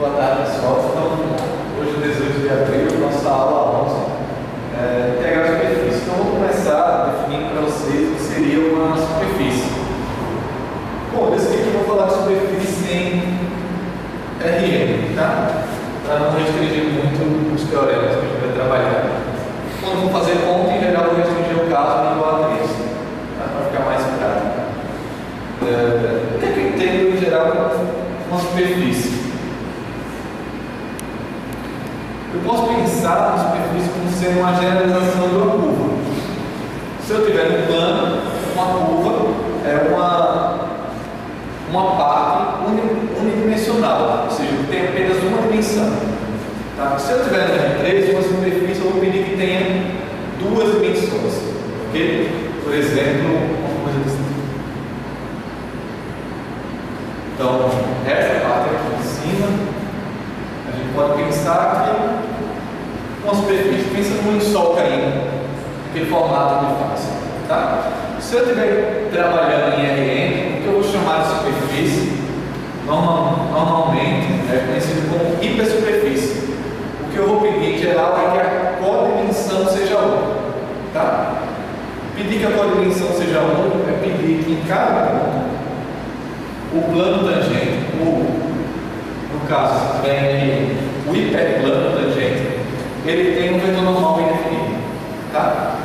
Boa tarde, pessoal. Então, hoje, 18 de abril, nossa aula 11, integrar a superfície. Então, vou começar definindo para vocês o que seria uma superfície. Bom, desse aqui eu vou falar de superfície em RM, tá? Para não restringir muito os teoremas que a gente vai trabalhar. Quando for fazer conta, em geral, eu vou restringir o caso em igual a 3, tá? Para ficar mais prático. O que é que eu entendo, em geral, uma superfície? Eu posso pensar na superfície como sendo uma generalização de uma curva. Se eu tiver um plano, uma curva é uma parte unidimensional, ou seja, que tem apenas uma dimensão. Tá? Se eu tiver no R3, uma superfície, eu vou pedir que tenha duas dimensões. Ok? Por exemplo, uma coisa assim. Então, essa parte aqui em cima, a gente pode pensar que uma superfície, pensa num lençol caindo, aquele formato de face. Tá? Se eu estiver trabalhando em RN, o que eu vou chamar de superfície, normalmente é conhecido como hipersuperfície. O que eu vou pedir em geral é que a codimensão seja 1. Tá? Pedir que a codimensão seja 1 é pedir que em cada ponto o plano tangente, no caso, se tiver o hiperplano tangente, ele tem um vetor normal bem definido. Tá?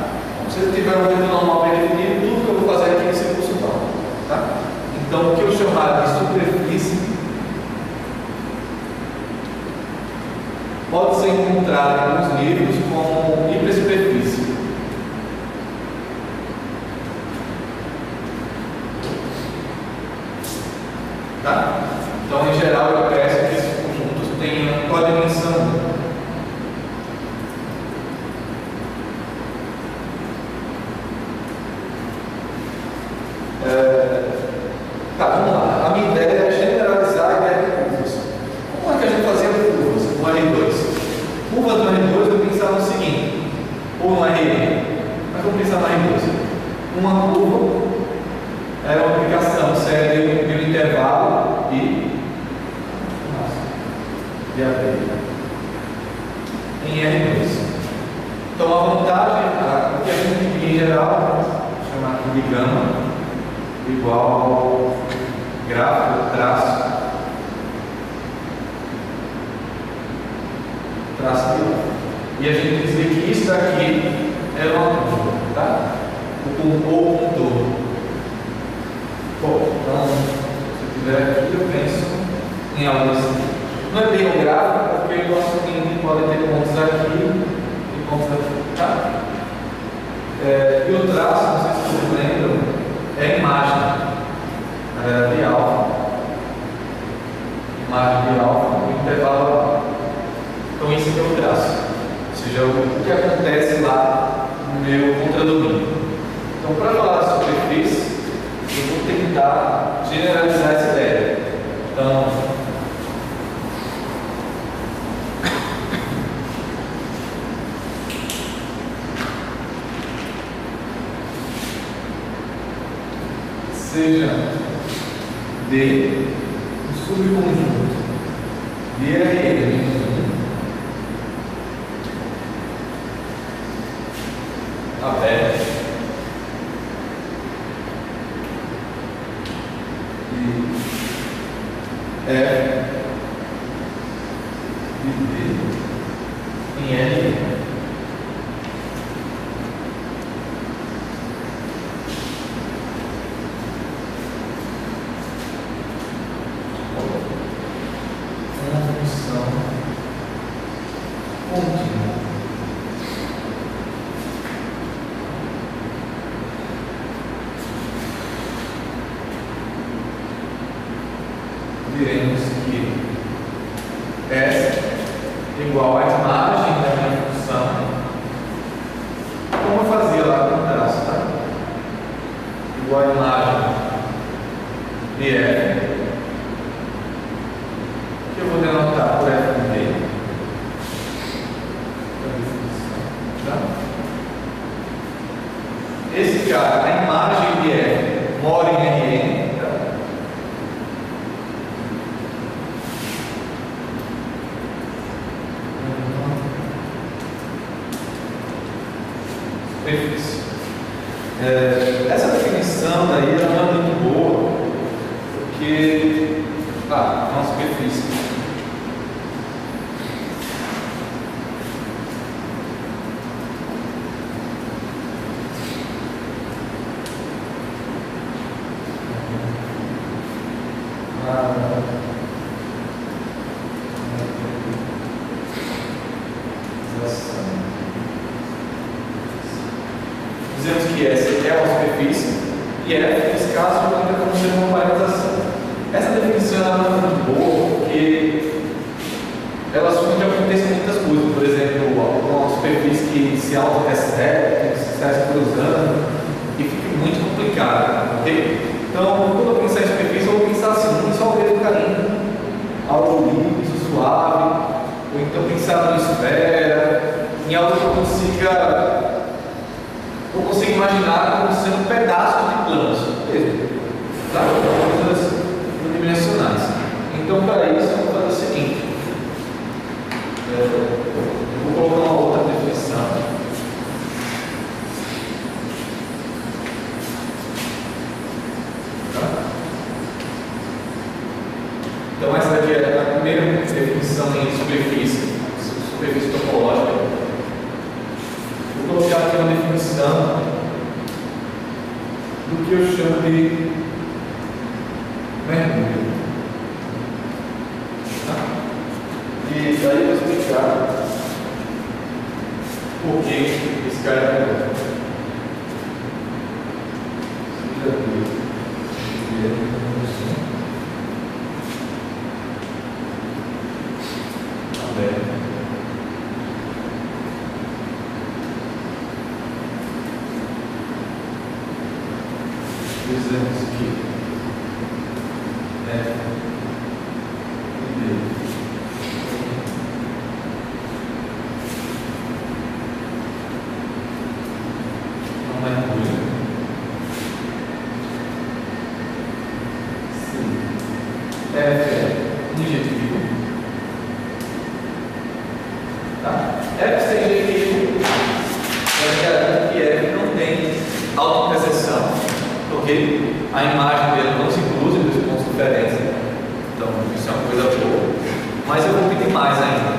Se ele tiver um vetor normal bem definido, tudo que eu vou fazer aqui é circuncidal. Tá? Então, o que eu chamar de superfície pode ser encontrado em alguns livros como hipersuperfície. Tá? Então, em geral, eu peço que esses conjuntos tenham codimensão. Tá, vamos lá. A minha ideia é generalizar a ideia de curvas. Como é que a gente fazia curvas no R2? Curvas no R2 eu pensava no seguinte, ou no RM, mas vamos pensar no R2. Uma curva é uma aplicação séria de um intervalo de AB em R2. Então a vantagem, o que a gente tem em geral, vou chamar aqui de gama, igual ao gráfico, traço de lá. E a gente dizer que isso daqui é uma curva, tá? O contorno. Bom, então, se eu tiver aqui, eu penso em algo assim. Não é bem o gráfico, porque o nosso índice pode ter pontos aqui e pontos aqui, tá? E o traço, não sei se vocês lembram, é a imagem de alfa. Imagem de alfa, o intervalo alfa. Então, isso aqui é o traço. Ou seja, o que acontece lá no meu contradomínio. Então, para falar de superfície, eu vou tentar generalizar essa ideia. Então, seja de um subconjunto de RM aberto e F de D em RM. Uma função superfície. Essa definição daí ela não é muito boa, porque é uma superfície. Dizemos que S é uma superfície e F, nesse caso, ainda como sendo uma paralisação. Essa definição ela não é muito boa porque ela assume que acontecem muitas coisas. Por exemplo, uma superfície que se auto-recebe, que se está se cruzando e fica muito complicado. Okay? Então, quando eu pensar em superfície, eu vou pensar assim, não só o dedo caindo, algo liso, suave, ou então pensar numa esfera, em algo que eu consigo imaginar como sendo pedaços de planos, mesmo, tá? Coisas unidimensionais. Então, para isso, eu vou fazer o seguinte: eu vou colocar uma outra definição. Então, essa aqui é a primeira definição em superfície topológica. Vou colocar aqui uma definição do que eu chamo de mergulho. E daí eu vou explicar por que esse cara é mergulho. Dizemos que não é mergulho. Sim. F é injetivo. Tá? F sem injetivo é que F não tem autopercepção. Ok? A imagem dele não se cruza em dois pontos diferentes. Então, isso é uma coisa boa. Mas eu vou pedir mais ainda.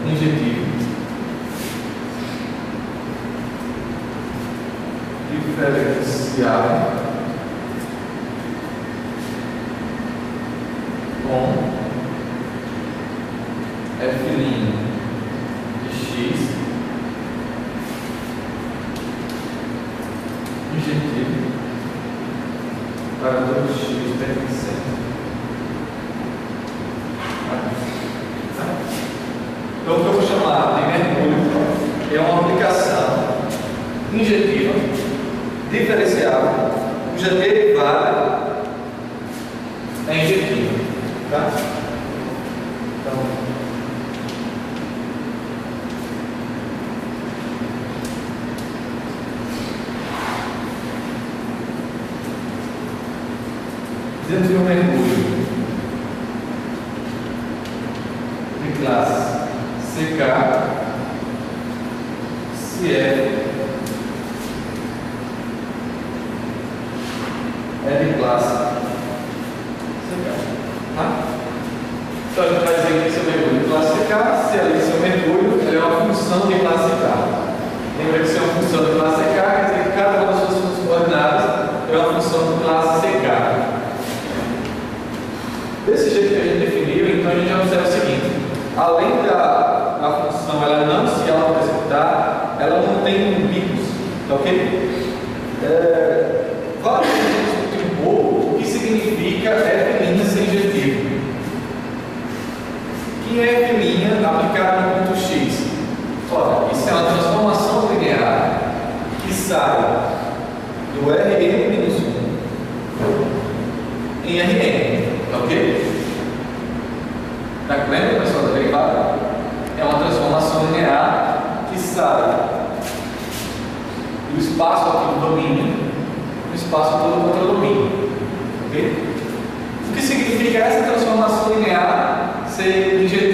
Injetivo. Diferenciado com F' X injetivo para 2x pertencente. Então, o que eu vou chamar de mergulho é uma aplicação injetiva diferenciável cuja derivada é injetiva. Tá? Então, dizemos que um mergulho de classe CK se é de classe CK. Tá? Então a gente vai dizer que esse é o mergulho de classe CK, se ali seu mergulho é uma função de classe K. Lembra que se é uma função de classe CK, quer dizer que cada uma das suas funções coordenadas é uma função de classe CK. Desse jeito que a gente definiu, então a gente já observa o seguinte: além da função ela não se auto-executar, ela não tem bicos, tá ok? Vale a gente discutir um pouco o que significa F' sem injetivo. O que é F' aplicada no ponto X? Olha, isso é uma transformação linear que sai do Rn-1 em Rn. Ok? Lembra, pessoal, da derivada? É uma transformação linear que sai do espaço aqui do domínio do espaço todo contra o domínio. Ok? O que significa essa transformação linear ser injetiva?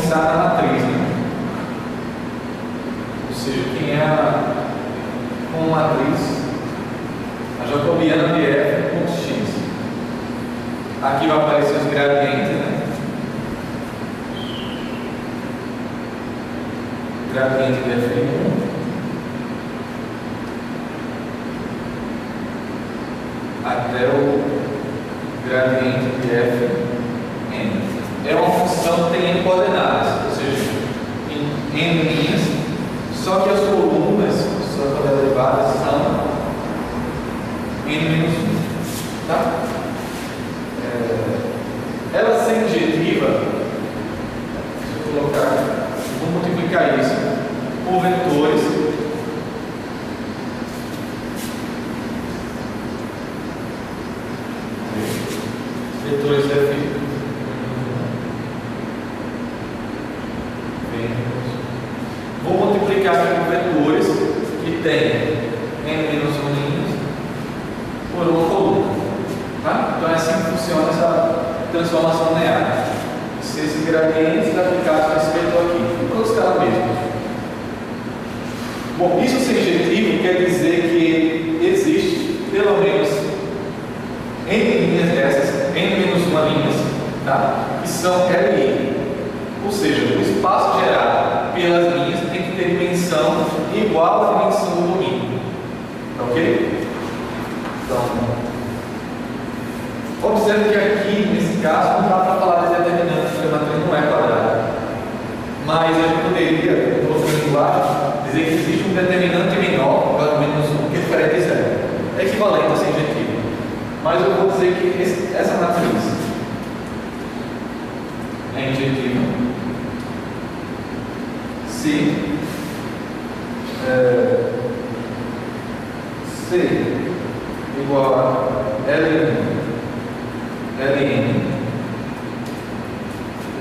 pensar na matriz, né? Ou seja, quem é com matriz, a jacobiana de f ponto x. Aqui vai aparecer os gradientes, né? Gradiente de f1 até o gradiente de fn. É uma função que tem n coordenadas, ou seja, em n linhas, só que as colunas, suas derivadas, são n-1, tá? Ela sendo injetiva, deixa eu colocar, vou multiplicar isso por vetores f. Vou multiplicar por vetores que tem n-1 linhas por uma coluna, tá? Então é assim que funciona essa transformação linear. Se esses gradientes aplicados nesse vetor aqui, todos caras mesmos. Bom, isso ser injetivo quer dizer que existe pelo menos n linhas dessas, n-1 linhas, tá? Que são LI. Ou seja, o espaço gerado pelas linhas tem que ter dimensão igual à dimensão do domínio. Ok? Então, observe que aqui, nesse caso, não dá para falar de determinante, porque a matriz não é quadrada. Mas a gente poderia, em outra linguagem, dizer que existe um determinante menor, pelo menos um, que é diferente de zero. É equivalente a ser injetivo. Mas eu vou dizer que essa matriz é injetiva se C igual a L1, Ln,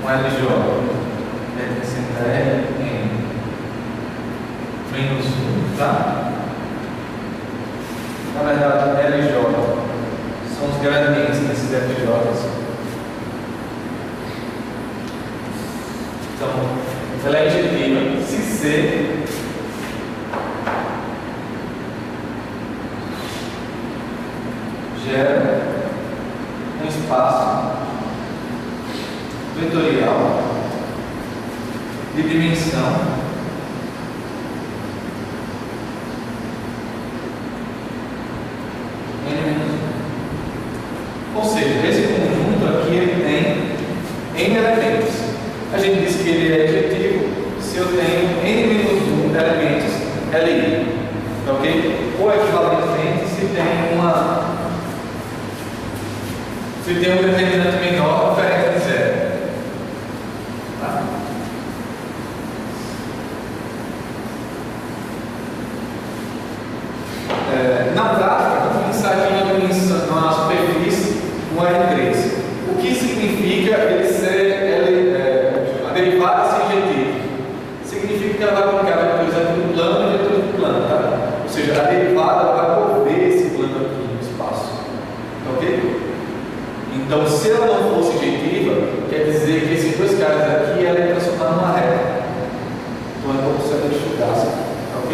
um LJ, representa Ln menos 1, tá? Na verdade, LJ são os gradientes desses FJs. Então, ela é injetiva se C gera um espaço vetorial de dimensão n-1. Ou seja, esse conjunto aqui ele tem n elementos. A gente diz que ele é injetivo se eu tenho n-1 elementos LI, ok? Ou equivalentemente se tem um determinante menor diferente de zero. Tá? Na prática, vamos pensar aqui na superfície no R3. O que significa ele ser a derivada ser injetiva? Significa que ela vai aplicar vetores aqui no plano e vetores no plano, tá? Ou seja, a derivada vai mover esse plano aqui no espaço. Ok? Então, se ela não fosse injetiva, quer dizer que esses dois caras aqui ela é transformada numa reta. Então é como se ela enxugasse. Ok?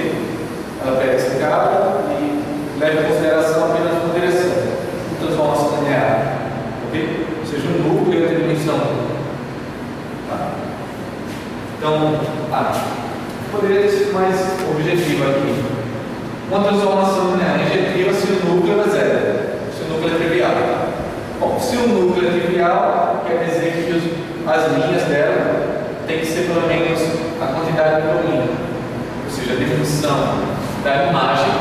Ela pega esse cara e leva em consideração apenas uma direção, uma transformação linear. Ok? Ou seja, um núcleo tem dimensão. Tá? Então, poderia ter sido mais objetivo aqui. Uma transformação linear injetiva se o núcleo é zero, se o núcleo é trivial. Bom, se o núcleo é trivial, quer dizer que as linhas dela tem que ser pelo menos a quantidade de domínio. Ou seja, a dimensão da imagem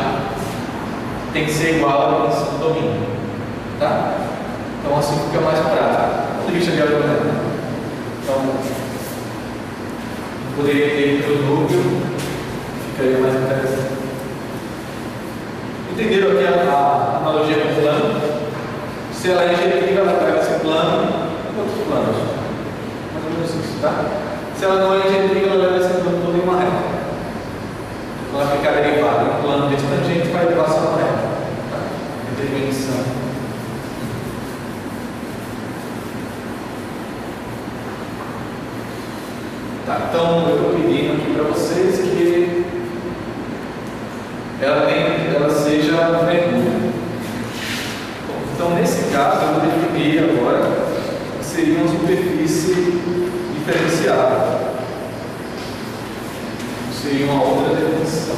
tem que ser igual à dimensão do domínio. Tá? Então assim fica mais prático. Do ponto de vista de argumento. Então, poderia ter pelo núcleo, ficaria mais interessante. Entenderam aqui a analogia com o plano? Se ela é injetiva, ela pega esse plano e outros planos. Mais ou menos isso, tá? Se ela não é injetiva, ela leva esse plano todo em uma reta. Ela fica derivada. Um plano desse tangente vai levar só uma reta. Tá? Determinação. aqui para vocês que ela seja mergulho. Então, nesse caso, eu vou definir agora que seria uma superfície diferenciada. Seria uma outra definição.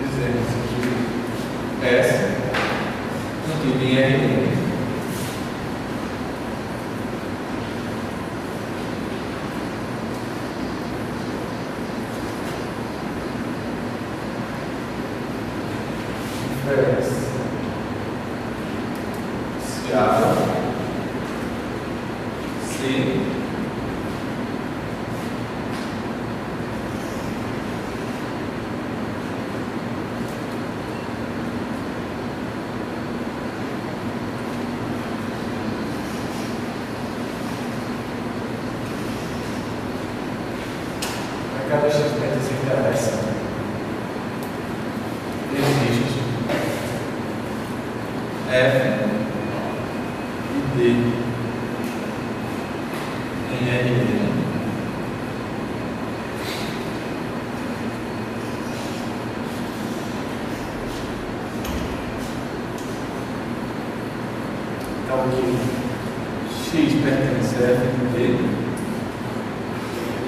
Dizemos que S medida em R. Se A, C, a cada instrumento se interessa. Existe F e D em R. Então aqui X pertence a F e D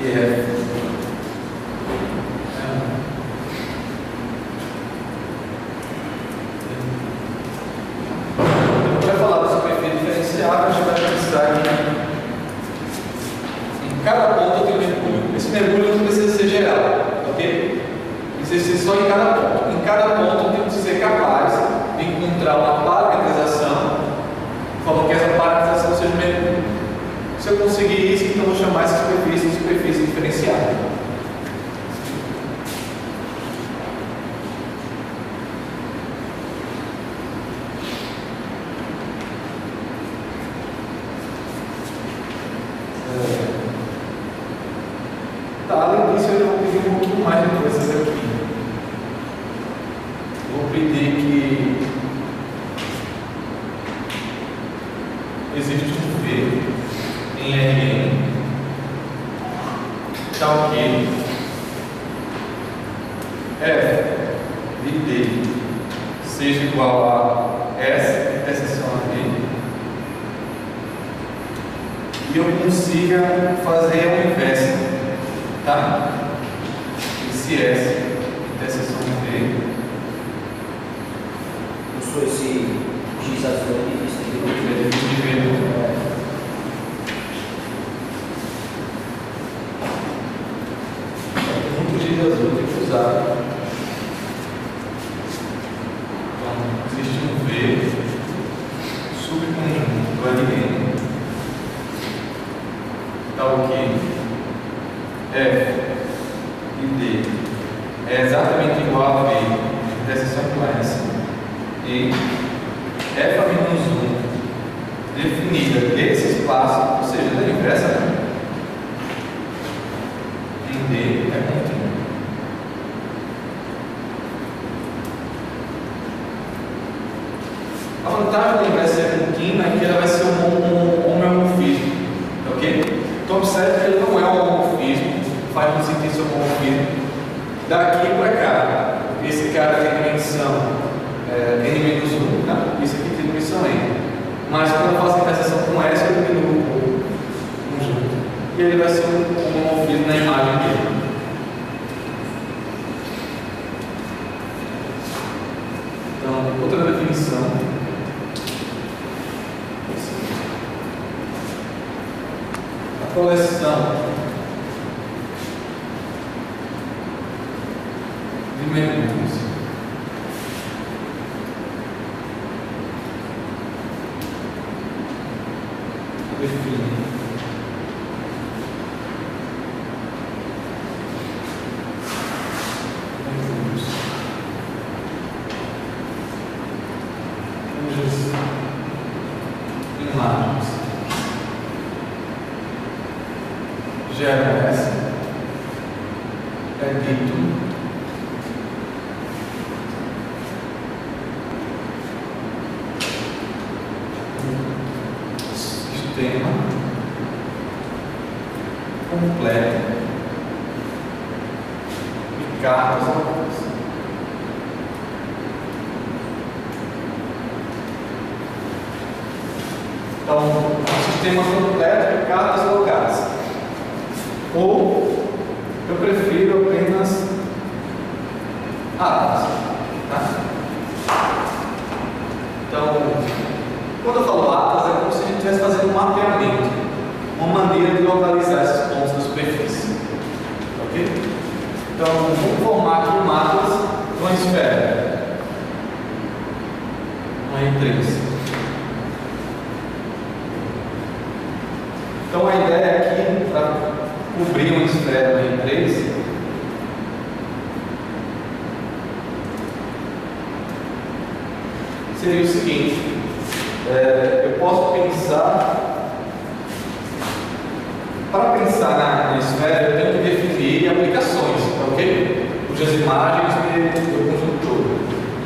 e F a gente vai pensar em cada ponto eu tenho mergulho. Esse mergulho não precisa ser geral, ok? Precisa ser só em cada ponto. Em cada ponto eu tenho que ser capaz de encontrar uma parametrização, falando que essa parametrização seja mergulho. Se eu conseguir isso, então eu vou chamar essa superfície de superfície diferenciada. Além disso, eu vou pedir um pouquinho mais de coisas aqui. Vou pedir que existe um V em Rn, tal que F de D seja igual a S interseção a V, e eu consiga fazer o inverso. Tá? Esse S, interseção V. Eu sou esse X azul aqui, isso aqui muito X azul tem que usar. Então, existe um V subconjunto do Rn, tal que F e D é exatamente igual a V, interseção com S, e F a menos 1 definida desse espaço, ou seja, da inversa, em D é contínua. A vantagem da inversa ser contínua é que ela vai ser um homeomorfismo, ok? Então observe que ele não é um homomorfismo, faz no sentido de homomorfismo daqui para cá. Esse cara tem dimensão n-1, tá? Isso aqui tem dimensão n. Mas quando eu faço a interseção com S, eu diminuo o conjunto. E ele vai ser um homomorfismo na imagem dele. Então, outra definição. A coleção de mergulhos define mergulhos cujas imagens geram essa é dito completo de cartas locais. Então, um sistema completo de cartas locais. Ou eu prefiro apenas atas. Tá? Então, quando eu falo atas, é como se a gente estivesse fazendo um mapeamento, uma maneira de localizar esses pontos da superfície. Ok? Então, vamos formar aqui um atlas de uma esfera. Uma R3. Então, a ideia aqui, para cobrir uma esfera na R3, seria o seguinte: eu posso pensar, para pensar na esfera, eu tenho que definir aplicações, ok? Cujas imagens do conjunto todo.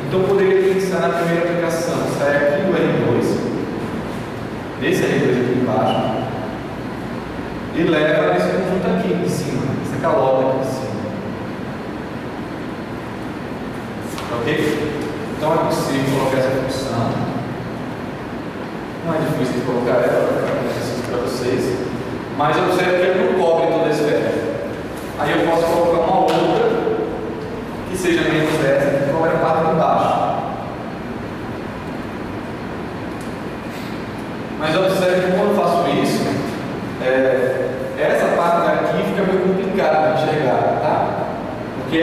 Então, eu poderia pensar na primeira aplicação, sai aqui o R2, esse R2 aqui embaixo, e leva esse conjunto aqui em cima, essa calota aqui em cima. Ok? Então é possível colocar essa função. Não é difícil de colocar ela, eu exercício para vocês. Mas observe que ele não cobre toda a esfera. Aí eu posso colocar uma outra que seja menos essa, que cobre a parte de baixo. Mas observe que quando eu faço isso, essa parte daqui fica meio complicada de enxergar, tá? Porque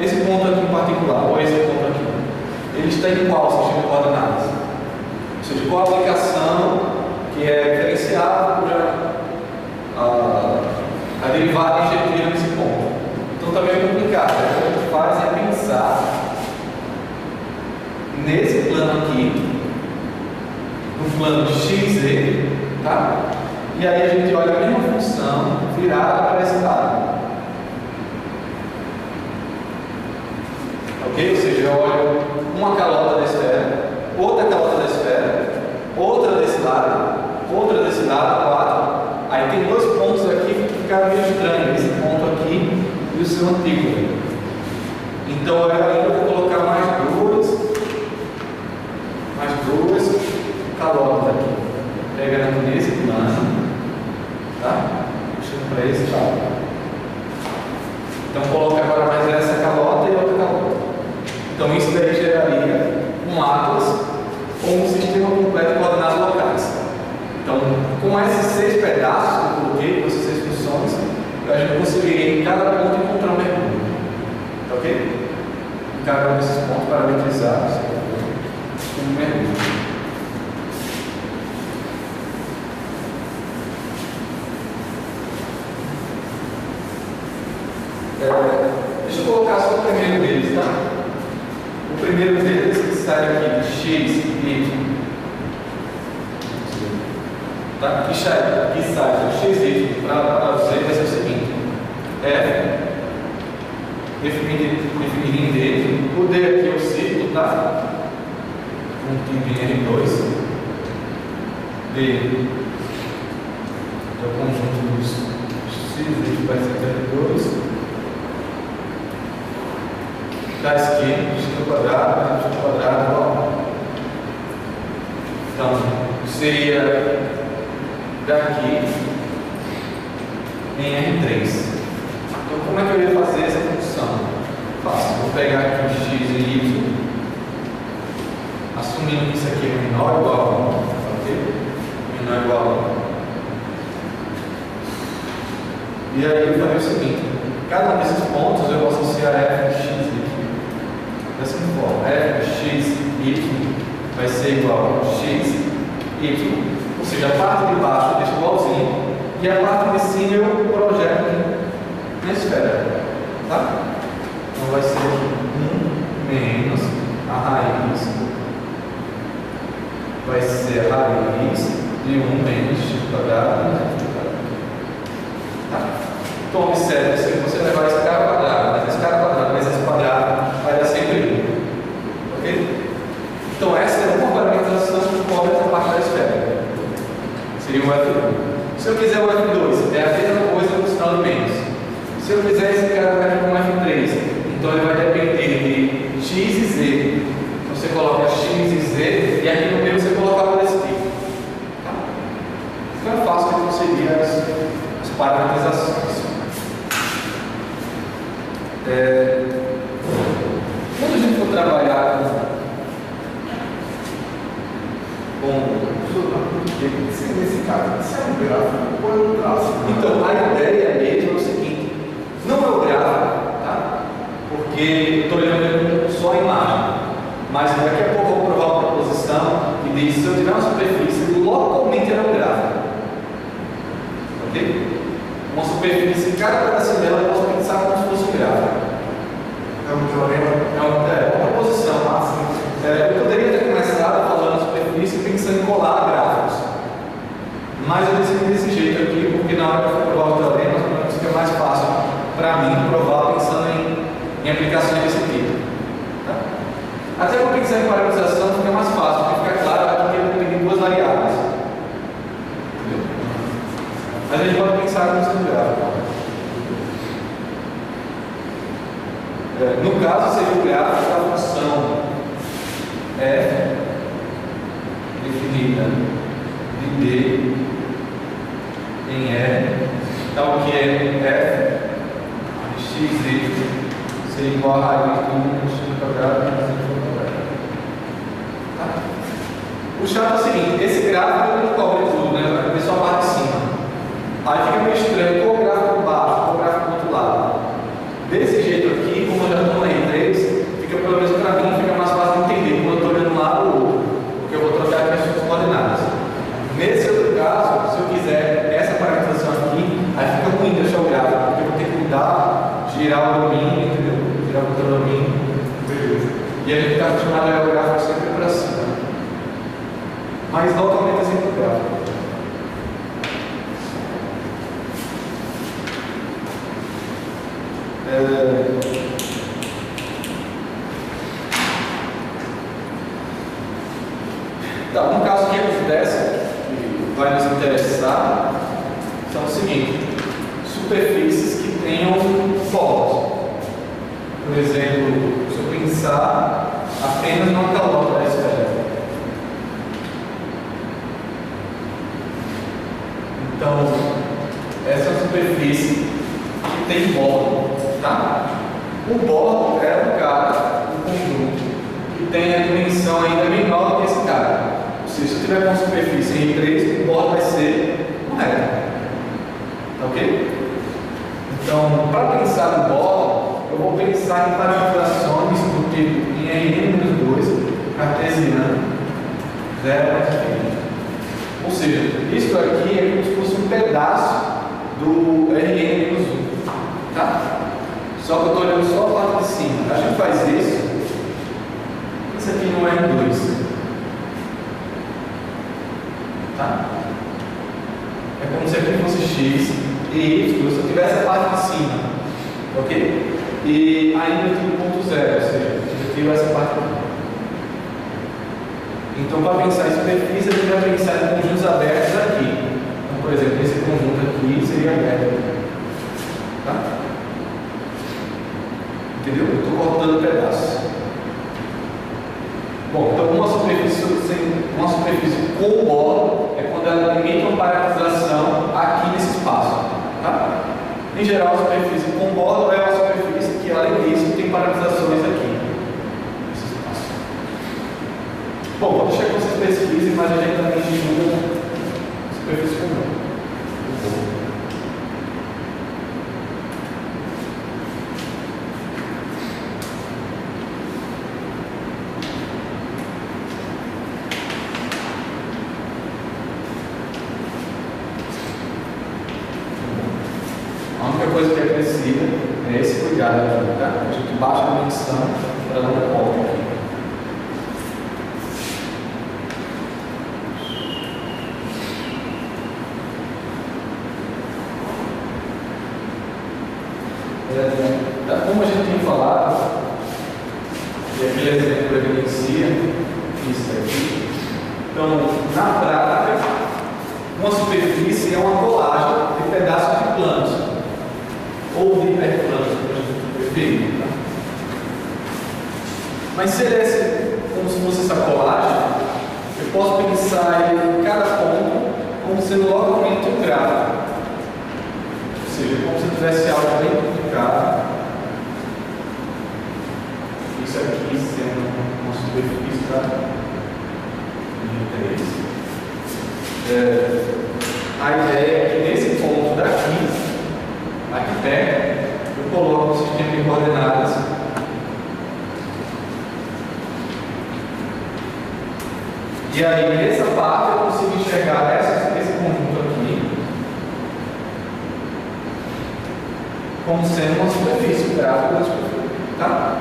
esse ponto aqui em particular, ou esse ponto aqui, ele está em qual sistema de coordenadas? Ou seja, qual a aplicação que é diferenciada por a derivada injetiva nesse ponto? Então está meio complicado. O que a gente faz é pensar nesse plano aqui, no plano de XZ, tá? E aí a gente olha a mesma função virada para esse lado. Ok? Ou seja, eu olho uma calota da esfera, outra calota da esfera, outra desse lado, outra desse lado, 4. Aí tem dois pontos aqui que ficaram meio estranhos, esse ponto aqui e o seu antígono. Então eu ainda vou colocar mais duas calotas aqui. Pegando aqui nesse plano, tá? Puxando para esse lado. Então coloca agora mais essa calota e outra calota. Então isso daí geraria um atlas ou um sistema completo de coordenadas locais. Então, com esses 6 pedaços que eu coloquei, com essas 6 funções, a gente conseguiria em cada ponto encontrar um mergulho. Tá ok? Em cada um desses pontos parametrizados um mergulho. Deixa eu colocar só o primeiro deles, tá? O primeiro deles que sai aqui de X e tá? Que sai do XY para Z vai ser o seguinte: F definir em D, o D aqui é o círculo, tá? Um tipo em R2, D é o conjunto dos X vai ser R2. Da esquerda, x quadrado, igual. Então, seria daqui em R3. Então, como é que eu ia fazer essa função? Fácil, vou pegar aqui o x e y, assumindo que isso aqui é menor ou igual a 1, ok? Menor ou igual a 1. E aí eu faria o seguinte: cada um desses pontos eu vou associar f de x e dessa forma, f de x, y vai ser igual a x, y, ou seja, a parte de baixo eu deixo igualzinho e a parte de cima eu projeto aqui na esfera, tá? Então vai ser 1 menos a raiz, vai ser a raiz de 1 menos x quadrado, tá? Então observe, se você levar esse cara quadrado, mas esse cara quadrado, mas esse quadrado vai dar sempre 1. Ok? Então essa é uma parametrização que cobre essa parte da esfera. Seria o F1. Se eu quiser o F2, é a mesma coisa, vou mostrar porque estou olhando só a imagem. Mas daqui a pouco eu vou provar uma proposição que diz: se eu tiver uma superfície, localmente ela é um gráfico. Ok? Uma superfície, cada pedacinho dela eu posso pensar como se fosse um gráfico. É um teorema. É uma proposição. Eu poderia ter começado falando superfície pensando em colar gráficos. Mas eu decidi desse jeito aqui, porque na hora que eu for provar o teorema, fica mais fácil para mim provar pensando em aplicações desse tipo. Tá? Até para pensar em paralelização fica mais fácil, porque fica claro aqui que eu tenho duas variáveis. Entendeu? Mas a gente pode pensar como sendo gráfico. No caso, seria o gráfico da função f definida de d em R, tal que é f de x seria igual a raiz de 1 x quadrado menos y quadrado. Tá? O chato é o seguinte: esse gráfico não cobre tudo, né? Vai ver só a parte de cima. Aí fica meio estranho qual o gráfico baixo, qual o gráfico do outro lado. Desse jeito aqui, como eu já estou na R3, fica pelo menos para mim, fica mais fácil de entender quando eu estou olhando um lado ou outro, porque eu vou trocar aqui as suas coordenadas. Nesse outro caso, se eu quiser essa parametrização aqui, aí fica ruim deixar o gráfico, porque eu vou ter que mudar, girar o domínio, entendeu? Girar o domínio, beleza. E a gente está acostumado a olhar o gráfico sempre para cima. Mas localmente é sempre o gráfico. Tá, um caso que acontece, que vai nos interessar, são o seguinte: superfícies que tenham polos. Por exemplo, se eu pensar apenas numa calota da esfera. Então, essa é uma superfície que tem borda, tá? O bordo é um cara, um conjunto, que tem a dimensão ainda menor do que esse cara. Ou seja, se eu tiver uma superfície em 3, o bordo vai ser um reto. Tá ok? Então, para pensar no bordo, eu vou pensar em parametrizações do tipo em Rn-2, cartesiano, 0 mais infinito. Ou seja, isso aqui é como se fosse um pedaço do Rn-1. Tá? Só que eu estou olhando só a parte de cima. A gente faz isso. Isso aqui no R2. Tá? É como se aqui fosse x e y se eu tivesse a parte de cima. Ok? E ainda eu tenho ponto zero, ou seja, eu tiro essa parte aqui. Então, para pensar em superfície, a gente vai pensar em conjuntos abertos aqui. Então, por exemplo, esse conjunto aqui seria aberto. Tá? Entendeu? Eu estou cortando pedaços. Bom, então uma superfície com borda é quando ela limita uma parametrização aqui nesse espaço. Tá? Em geral, a superfície com borda é uma superfície que, além disso, tem parametrizações aqui nesse espaço. Bom, vou deixar que vocês pesquisem, mas a gente também estuda superfície com borda. A única coisa que é precisa é esse cuidado aqui, tá? A gente baixa a dimensão para dar um ponto aqui. Como a gente tinha falado, e aquele exemplo evidencia isso aqui. Então, na prática, uma superfície é uma colagem de pedaços de planos. Ou de hiperplanos, perfeito. Tá? Mas se ele é como se fosse essa colagem, eu posso pensar em cada ponto como sendo localmente um gráfico. Ou seja, como se eu tivesse algo bem complicado. Isso aqui sendo uma superfície de 3. A ideia é que nesse ponto daqui, aqui perto, eu coloco um sistema de coordenadas E aí, nessa parte, eu consigo enxergar esse conjunto aqui como sendo uma superfície gráfica da superfície, tá?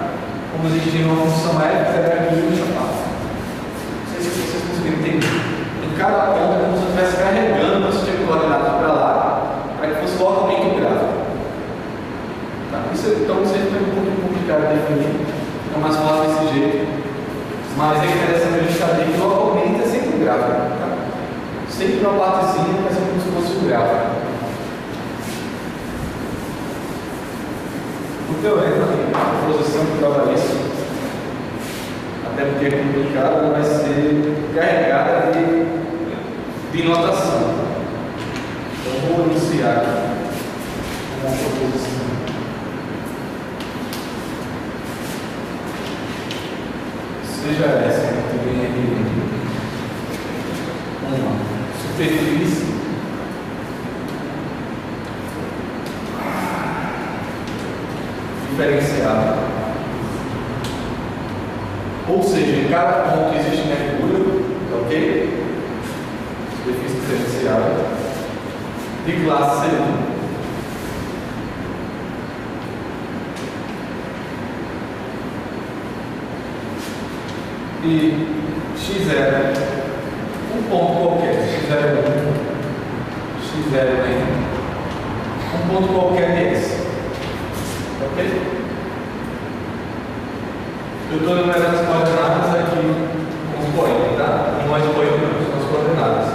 Como existia uma função f, era aqui nessa parte. Não sei se vocês conseguiram entender. Em cada ponto é como se eu estivesse carregando esse tipo de coordenadas para lá, para que fosse localmente o gráfico. Tá? Então isso aí fica um pouco complicado de definir, é mais fácil desse jeito. Mas é interessante a gente saber que localmente é sempre um gráfico. Tá? Sempre uma partezinha vai ser como se fosse um gráfico. O teorema, a posição que prova isso, até porque é complicado, vai ser carregada de notação. Então vou iniciar aqui com uma proposição. Seja essa que vem aqui, uma superfície diferenciada, ou seja, em cada ponto existe mercúrio, ok? Superfície diferenciada de classe C1. E x0, um ponto qualquer, x01, x0n, um ponto qualquer desse, ok? Eu estou numerando as coordenadas aqui com os points, tá? Não é os points, não, são as coordenadas.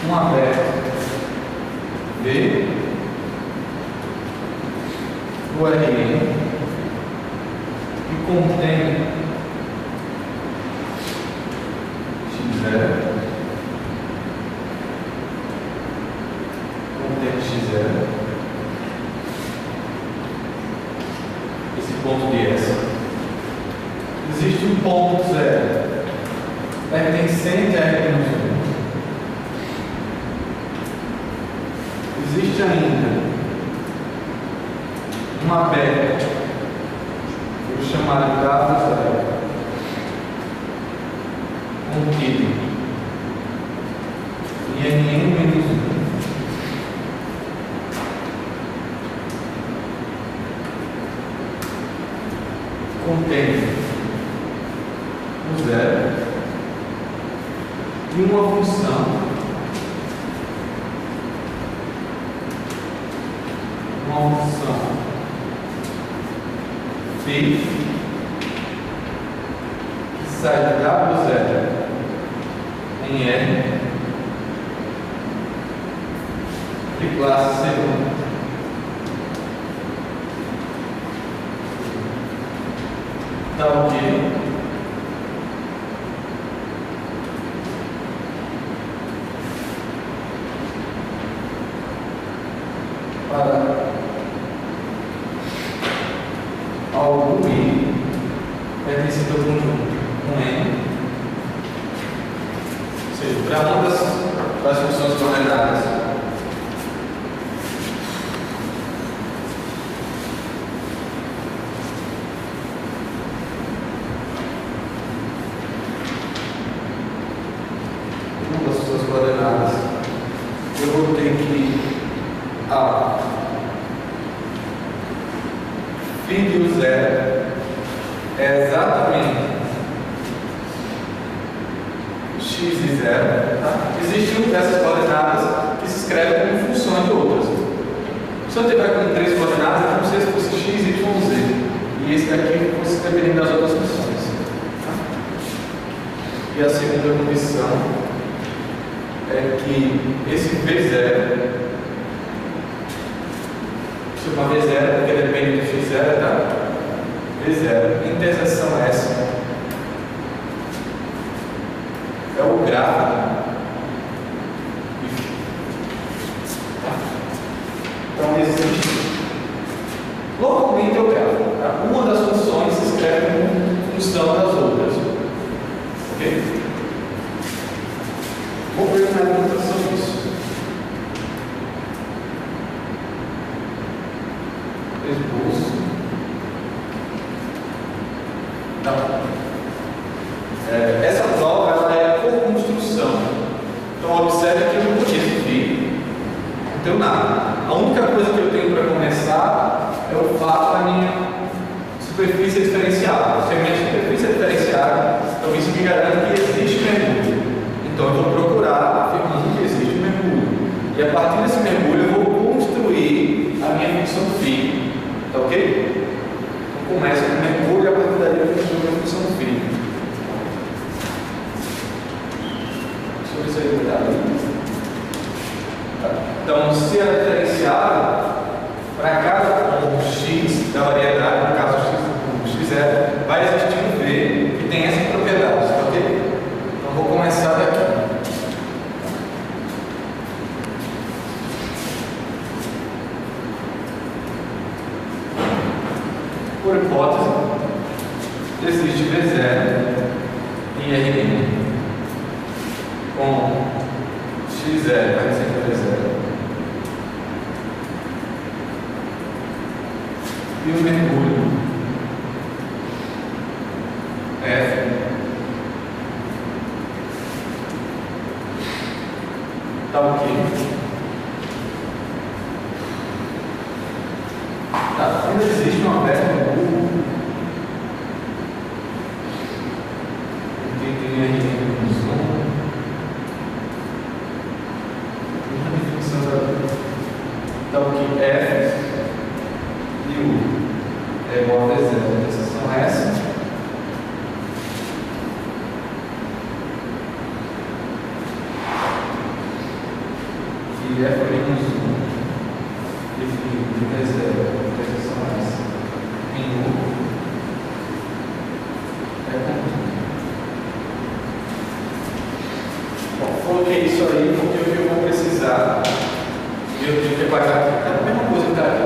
Um aberto B do RN que contém x0, esse ponto de S. Existe um ponto 0 pertencente a R-1. Existe ainda uma beta, vou chamar de W0, contido em N1-1. Contém um 0 e uma função φ que sai de W0 em R de classe C1. Tá ok? Para algum I pertencente ao conjunto com N, ou seja, para uma das funções coordenadas eu vou ter que φ de U0 é exatamente x e 0. Tá? Existe uma dessas coordenadas que se escreve como função de outras. Se eu tiver com 3 coordenadas, é como se esse fosse x, y, z. E esse daqui fosse dependendo das outras funções. Tá? E a segunda condição é que esse V0, chama V0 porque depende do x0, tá? V0, interseção S, é o gráfico. Então existe localmente é o gráfico. Uma das funções se escreve como função das outras. Ok? Vou ver uma demonstração disso. Esboço. Então, essa prova ela é por construção. Então, observe que eu não conheço FI, não tenho nada. A única coisa que eu tenho para começar é o fato da minha superfície diferenciada. Se a minha superfície é diferenciada, então isso me garante que existe mergulho. Então, eu vou procurar afirmando que existe mergulho. E a partir desse mergulho, eu vou construir a minha função φ. Tá ok? Então, começa com mergulho e a partir daí eu construo a minha função φ. Deixa eu ver se eu vou dar ali. Então, se ela é diferenciada, para cada ponto x da variedade, no caso x0, vai existir um v que tem essa propriedade, tá ok? Então, vou começar daqui. Por hipótese, existe V0 em Rn com x0 vai ser V0 e o mergulho F tá o quê? Tá, quando existe uma peça mergulho tem aí uma definição da o que F e U é igual a V0. A exceção é essa. E F menos 1 definido de V0. A exceção é essa. Em U é contínuo. Bom, coloquei isso aí porque eu vou precisar e eu tenho que apagar aqui. É a mesma coisa que está aqui.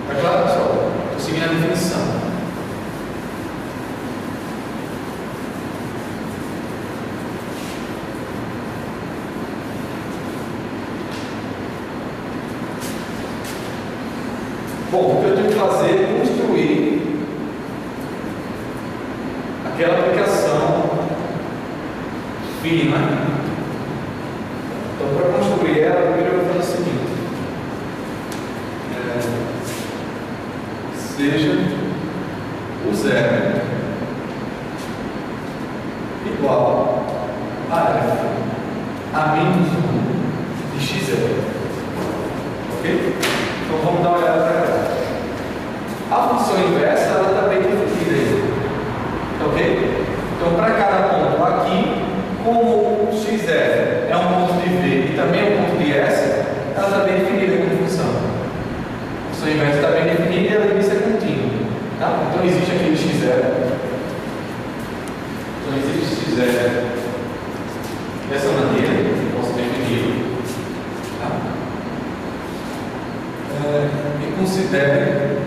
Está claro, pessoal? Estou seguindo a definição. Bom, o que eu tenho que fazer é construir aquela aplicação fina. Então, para construir ela, primeiro eu vou fazer o seguinte: seja o zero igual a f a menos 1 de x0. Ok? Então, vamos dar uma olhada para cá. A função inversa ela está bem definida aí. Ok? Então, para cada ponto aqui, como x0 é um ponto de V e também é um ponto de S, ela está bem definida como função. A função inversa está bem definida e ela deve ser contínua. Tá? Então existe aquele x0. Então existe x0 dessa maneira, eu posso definir. Tá? E considere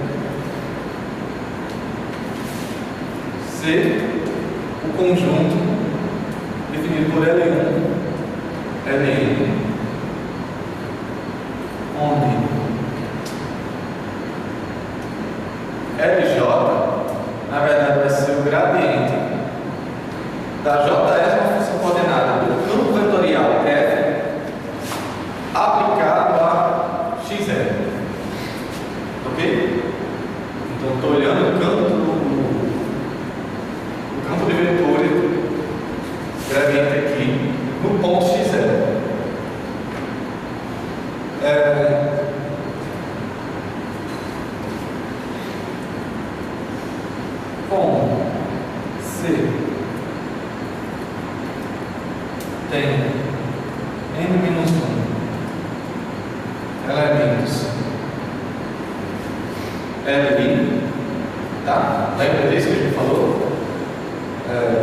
ser o conjunto definido por L1, Ln, onde Lj, na verdade, vai ser o gradiente da Js, uma função coordenada do campo vetorial F aplicado a x0. Ok? Então, estou olhando o campo de vetores gradiente aqui no ponto x0. Como C tem n-1 elementos L, tá? Lembra disso que a gente falou?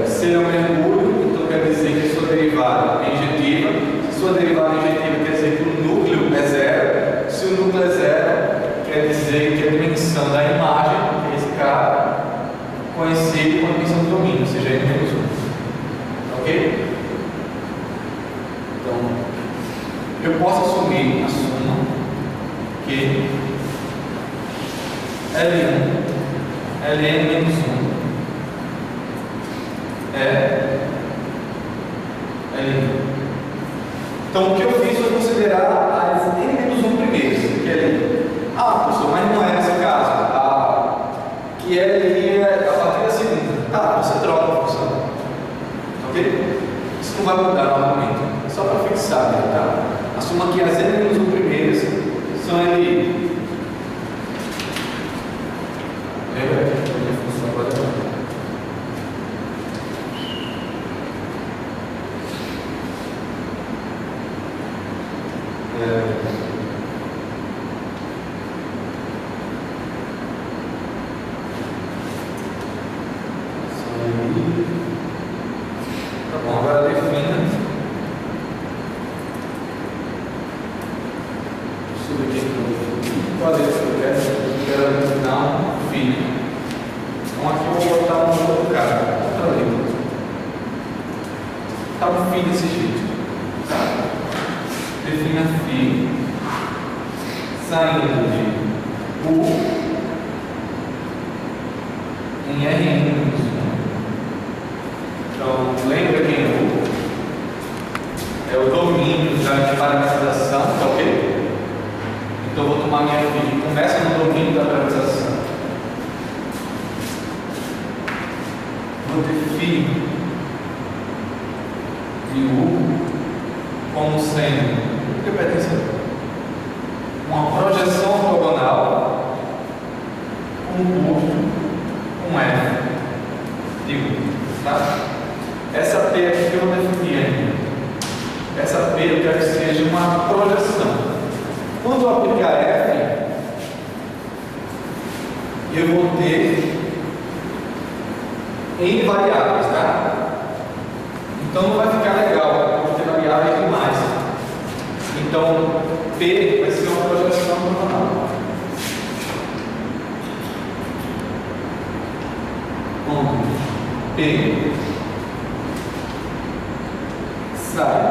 C é um mergulho, então quer dizer que sua derivada é injetiva. Se sua derivada é injetiva, quer dizer que o núcleo é zero. Se o núcleo é zero, quer dizer que a dimensão eu posso assumir a suma que L1, Ln menos 1 é L1. Então, o que eu fiz foi considerar as n menos 1 primeiras, que é L1. Ah, professor, mas não é nesse caso. Que L é a partir da segunda. Tá, você troca, professor. Ok? Isso não vai mudar no argumento. É só para fixar, né, tá? Assuma que as n menos 1 primeiras são L1. Lembra que a minha função agora é tá bom, agora defina. Subir aqui qual é esse que eu quero definir um filho. Então aqui eu vou botar um outro cara, outra letra. Tá um filho desse jeito. Tá? Defina φ saindo de U em Rn. Então, lembra quem é U? É o domínio de parametrização, tá ok? Então, eu vou tomar minha φ que começa no domínio da parametrização. Vou ter φ de U como sendo o que pertence uma projeção ortogonal com curso com F de U, tá? Essa P aqui que eu vou definir ainda. Essa P eu quero que seja uma projeção. Quando eu aplicar F, eu vou ter N variáveis, tá? Então não vai ficar legal, vou ter variáveis demais. Então, P vai ser uma projeção ortogonal. P sai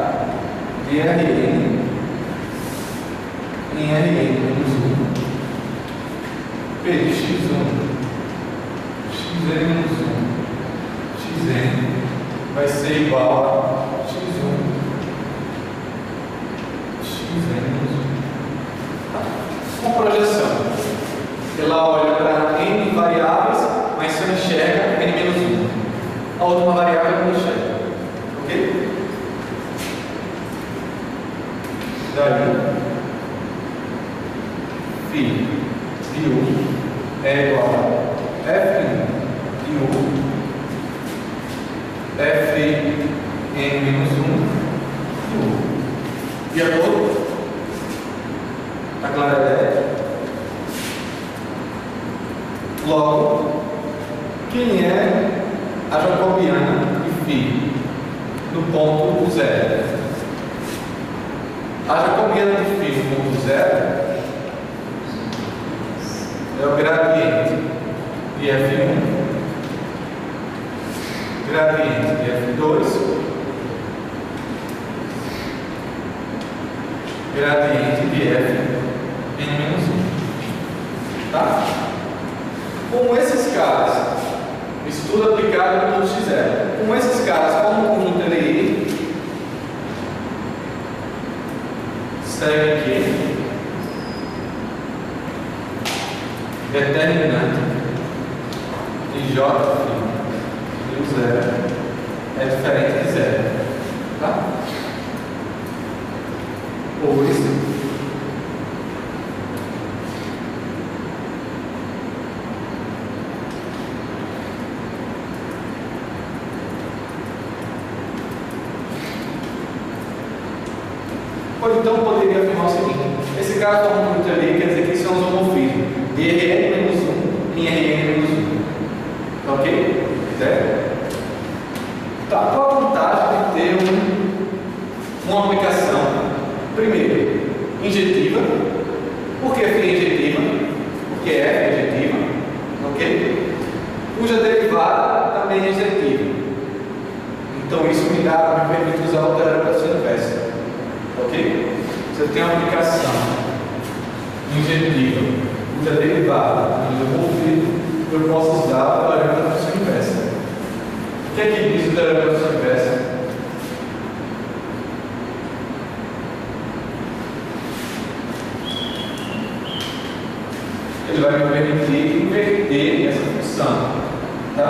de Rn em Rn menos 1. P de x1, xn menos 1, xn vai ser igual a x1, xn menos 1. Uma projeção. Ela olha para n variáveis, mas só enxerga n menos 1. A última variável não enxerga. Ok? Daí, φ de U é igual a F1 de U, Fn menos 1 de U. De acordo? Está clara a ideia? Logo, quem é a jacobiana de φ no ponto 0? A jacobiana de φ no ponto 0 é o gradiente de F1, gradiente de F2, gradiente de Fn menos 1. Tá? Com esses caras, estudo aplicado no ponto x0. Com esses caras, como conjunto LI, segue aqui determinante de J de U 0 é diferente de 0. Tá? Pois ou então poderia afirmar o seguinte: esse cara está muito ali, quer dizer que isso é um isomorfismo de Rn menos 1 em Rn menos 1. Tá ok? Certo? Tá, qual a vantagem de ter uma aplicação? Primeiro, injetiva. Por que é injetiva? Porque é injetiva. Ok? Cuja derivada também é injetiva. Então isso me permite usar o teorema da sua inversa. Ok? tenho uma aplicação injetiva, cuja derivada, onde eu movido, eu posso usar o teorema da função inversa. O que é que diz o teorema da função inversa? Ele vai me permitir inverter essa função, tá?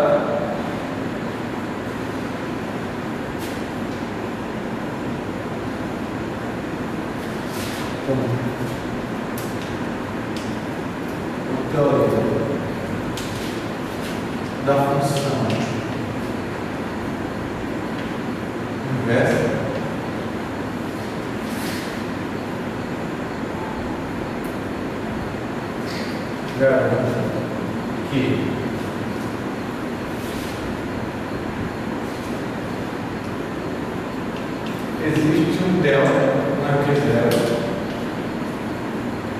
O teorema da função inversa garante que existe um delta maior que zero,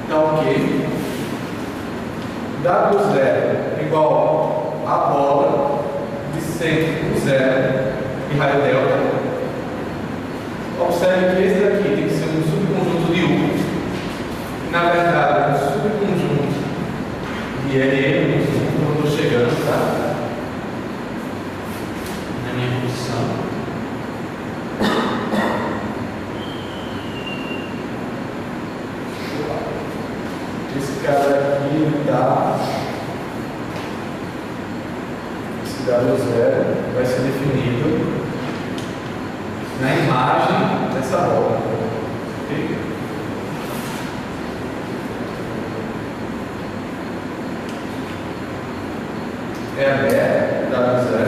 então ok, W0 igual a bola de centro zero e raio delta. Observe que esse daqui tem que ser um subconjunto de U. Na verdade, é um subconjunto de LM, quando eu estou chegando, tá? Na minha posição. Esse cara aqui dá. Esse W0 vai ser definido na imagem dessa bola. Ok? É a W0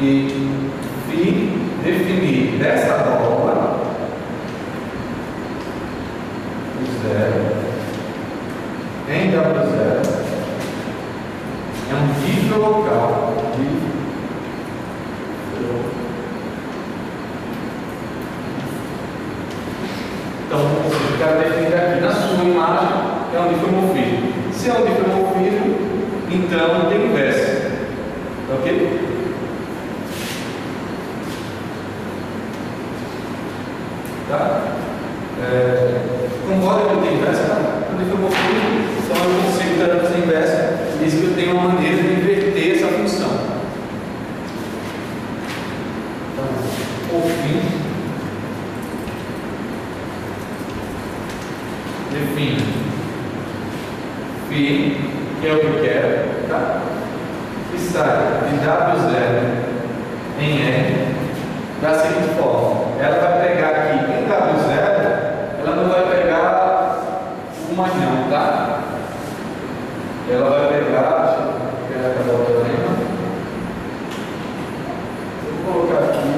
e definir dessa bola o zero em W0 é um dígito local de então, você quer definir aqui na sua imagem é onde foi movido. Se é onde foi movido, então tem inverso. Ok? Tá? Concorda que eu tenho inverso? Onde foi movido, então eu consigo ter essa inversa. Diz que eu tenho uma maneira de inverter essa função. Então, por fim, define φ, que é o que eu quero, tá? E sai de W0 em R da seguinte forma: ela vai pegar aqui em W0, ela não vai pegar uma não, tá? Ela vai pegar, deixa eu pegar aquela outra lema. Vou colocar aqui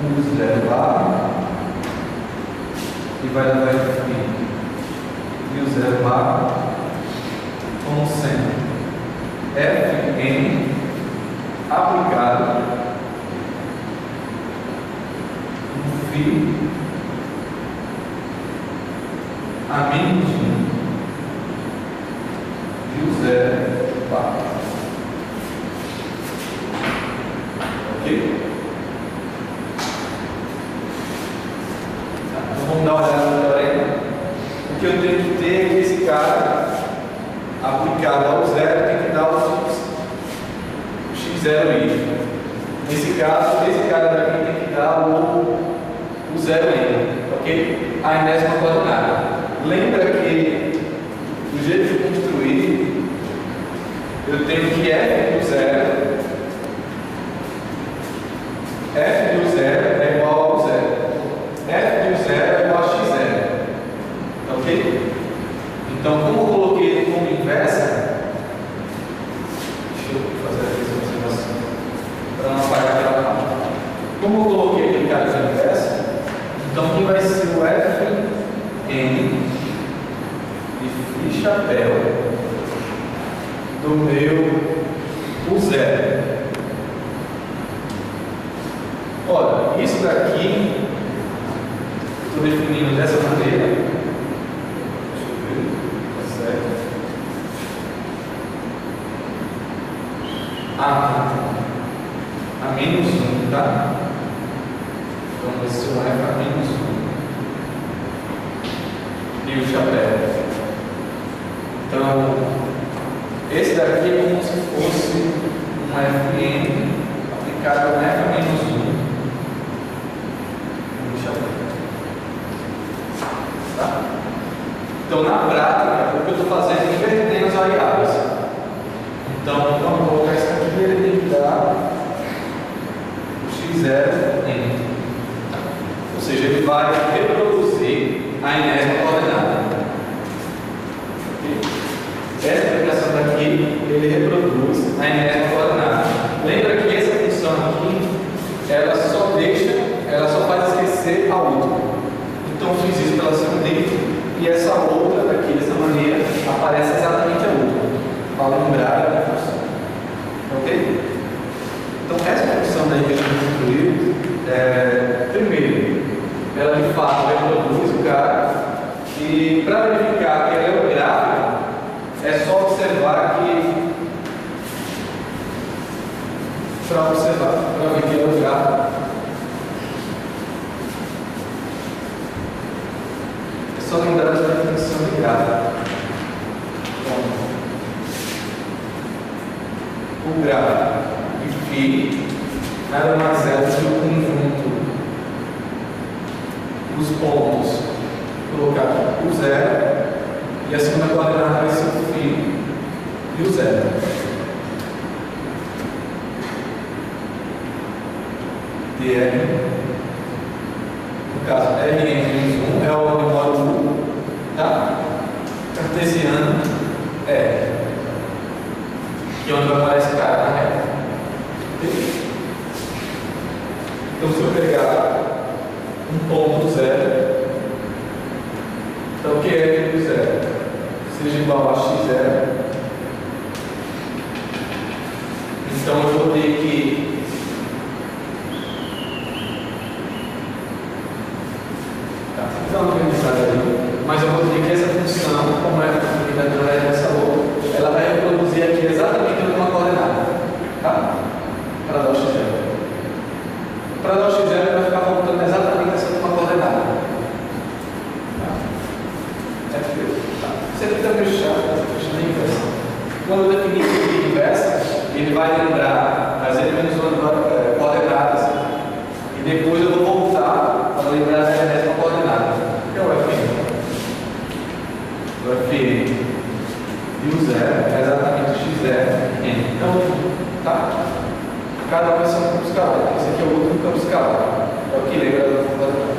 um zero lá e vai levar aqui e o zero lá como sendo Fn aplicado no φ a menos 1 e o zero lá. Ok? Então vamos dar uma olhada no teorema. O que eu tenho que ter é que esse cara aplicado ao zero tem que dar o x0i. Nesse caso, esse cara daqui tem que dar o 0i, ok? A enésima coordenada. Lembra que do jeito de construir, eu tenho que f do zero é igual ao zero. F do zero é igual a x0. Ok? Então, como eu coloquei ele como inversa, deixa eu fazer aqui essa observação para não apagar aquela parte. Como eu coloquei aquele cara como inversa, então aqui vai ser o Fn de chapéu do meu zero. Olha, isso daqui estou definindo dessa maneira. Deixa eu ver, tá certo? a menos 1, tá? Então esse seu F a menos 1. E o chapéu. Então, esse daqui é como se fosse um Fn aplicado a F a menos 1. E o chapéu. Tá? Então, na prática, o que eu estou fazendo é invertendo as variáveis. Então, vamos colocar isso aqui, ele tem que dar o x0 n. Ou seja, ele vai reproduzir a enésima coordenada. Essa aplicação daqui, ele reproduz a enésima coordenada. Lembra que essa função aqui, ela só faz esquecer a outra. Então, eu fiz isso pela segunda e essa outra daqui, dessa maneira, aparece exatamente a outra, para lembrar da função. Ok? Então, essa função daí que a gente construiu, primeiro, ela de fato reproduz o cara, e para verificar que ela é o gráfico, é só observar que, para ver que ele é o gráfico, é só lembrar da definição de gráfico. O gráfico de φ nada mais é do que o conjunto dos pontos, colocar o zero e a segunda coordenada vai ser o φ e o zero. dr, no caso Rn menos 1 é o memória U, tá? Cartesiano é que é onde vai aparecer esse cara na reta. Então, se eu pegar um ponto zero, então o que é do zero? Seja igual a x0. Então eu vou ter que mas eu vou ter que essa função, como é a dessa outra, ela vai reproduzir aqui exatamente a mesma coordenada, tá? Para dar o x0. Para dar o x0 vai ficar voltando exatamente essa mesma coordenada. Tá? Isso aqui está meio chato, está meio inversa. Quando eu definir isso inversa, ele vai lembrar as elementos coordenadas e depois eu vou voltar para lembrar as mesma coordenada. Que é o Fn. O Fn e o zero é exatamente o x0 n. Então, tá? Cada um vai ser um campo escalar. Esse aqui é o outro campo escalar. É o que lembra da coordenada.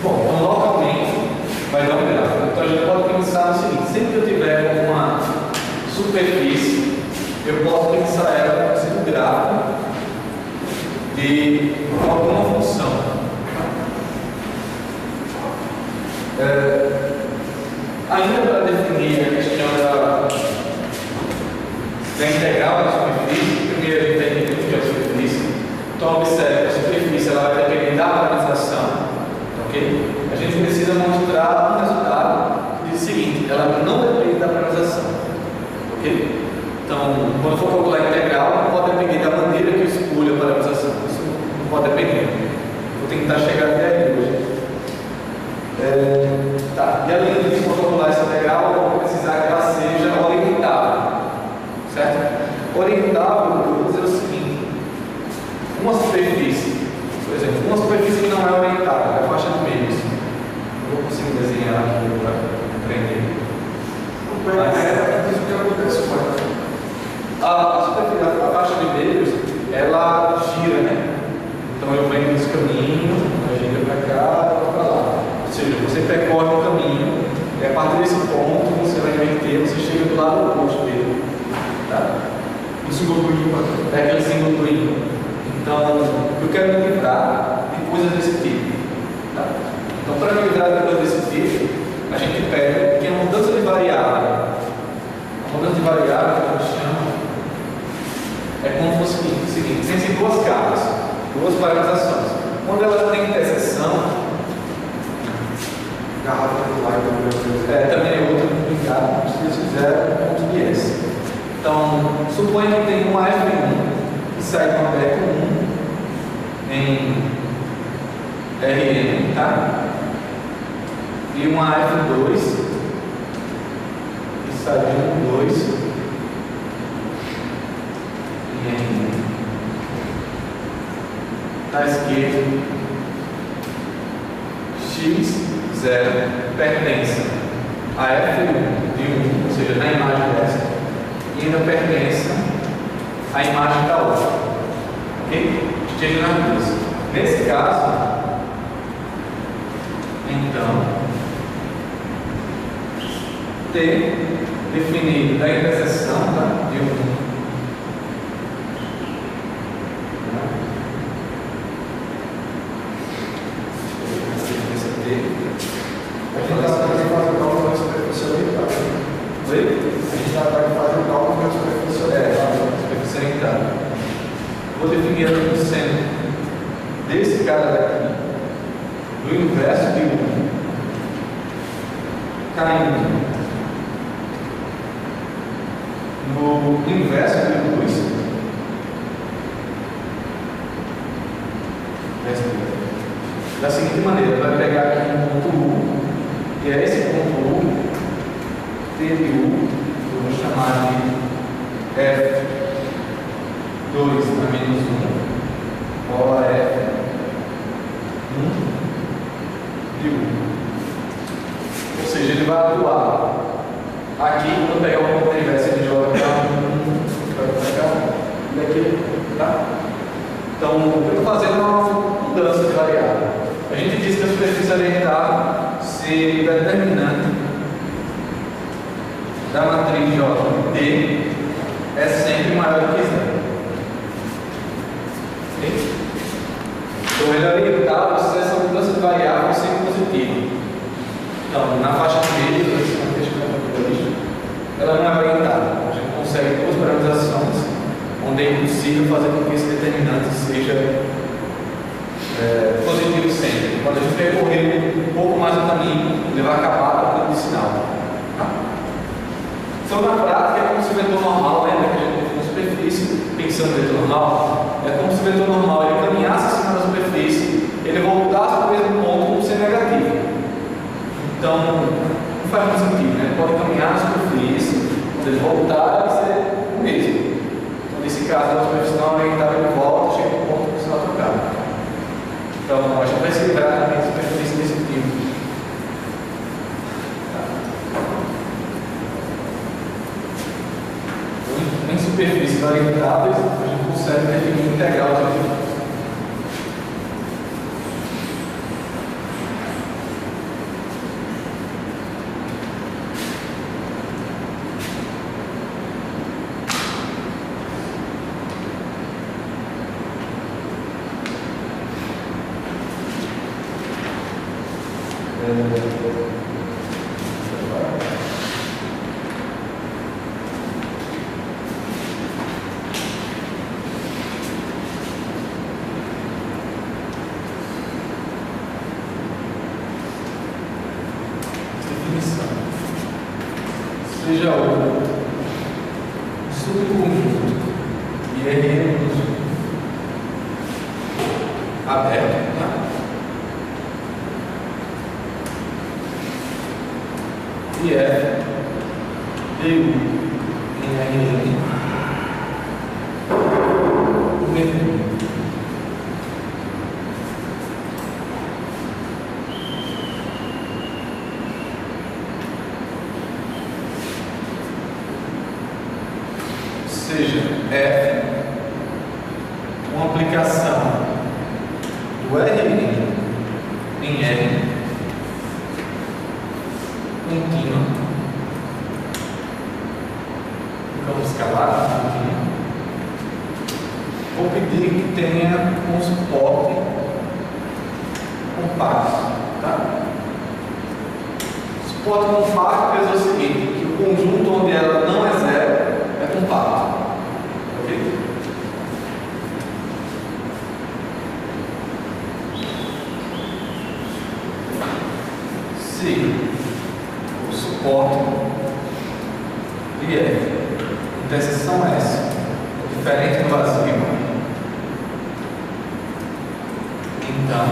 Bom, então localmente vai dar um gráfico. Então a gente pode pensar no seguinte: sempre que eu tiver uma superfície, eu posso pensar ela como um gráfico de alguma função. Ainda para definir a questão da integral da superfície, primeiro a gente tem que entender o que é a superfície. Então, observe que a superfície ela vai depender da paralisação. Ok? A gente precisa mostrar um resultado que diz o seguinte: ela não depende da paralisação. Ok? Então, quando for calcular a integral, não pode depender da maneira que eu escolho a paralisação. Isso não pode depender. Vou tentar chegar até aí hoje. Tá. E além disso, para calcular essa integral, eu vou precisar que ela seja orientável. Certo? Orientável, eu vou dizer o seguinte: uma superfície, por exemplo, uma superfície que não é orientável, é a faixa de meios. Eu vou conseguir desenhar aqui para aprender. Isso que acontece com a superfície, a faixa de meios, ela gira, né? Então eu venho nesse caminho, a gira para cá, para lá. Ou seja, você percorre um caminho, e a partir desse ponto você vai inverter, você chega do lado oposto dele. Tá? o símbolo do ímpar. É aquele símbolo do ímpar. Então, eu quero me livrar de coisas desse tipo. Tá? Então, para me livrar de coisas desse tipo, a gente pega que a mudança de variável. A mudança de variável, que a gente chama, é como se fosse o seguinte: existem duas caras, duas paralisações. Quando elas têm interseção, Garrafa do lado também é outro complicado, se vocês fizeram ponto de S. Então, suponha que tem uma F1 que sai com a veto 1 em Rn, tá? E uma F2 que sai de 1, 2 em Rn. Na esquerda, x0 pertence a F1 de 1, ou seja, na imagem dessa, e ainda pertence à imagem da outra. Ok? Esteja nas duas. Nesse caso, então, T definido da interseção, tá? De 1. Vou definir aqui o centro desse cara daqui, do inverso de 1, caindo no inverso de luz, da seguinte maneira: vai pegar aqui um ponto U, e é esse ponto U, T de U, eu vou chamar de F 2 a menos 1, bola F 1 de U. Ou seja, ele vai atuar aqui, quando pegar o ponto inverso, ele joga para 1, para cá, e aqui, tá? Então, eu estou fazendo uma mudança de variável. A gente diz que a superfície orientada se determinante da matriz J D é sempre maior do que zero. Então, ele orientado, essa mudança de variável é sempre positiva. Então, na faixa de meio, ela não é orientada. A gente consegue duas parametrizações onde é impossível fazer com que esse determinante seja positivo sempre. Quando a gente percorrer um pouco mais o caminho, ele vai acabar trocando de sinal. Tá? Então, na prática, é como se o vetor normal, lembra que a gente tem uma superfície, pensando no vetor normal, é como se o vetor normal ele caminhasse acima da superfície, ele voltasse para o mesmo ponto como ser negativo. Então, não faz muito sentido, né? Ele pode caminhar na superfície, quando ele voltar, vai ser o mesmo. Então, nesse caso, a superfície não orientada, ele volta, chega no ponto que o sinal trocado. Então, a gente vai se livrar também de superfície desse tipo. Em superfícies orientáveis, a gente consegue definir um integral de seja o subconjunto e R aberto, tá? E F DU em R menor. Seja F uma aplicação do Rn em R contínua, no campo escalar contínua. Vou pedir que tenha um suporte compacto, tá? Suporte compacto quer dizer o seguinte, que o conjunto onde ela não é zero é compacto. Ok? Se o suporte de F interseção expressão S é diferente do vazio, então,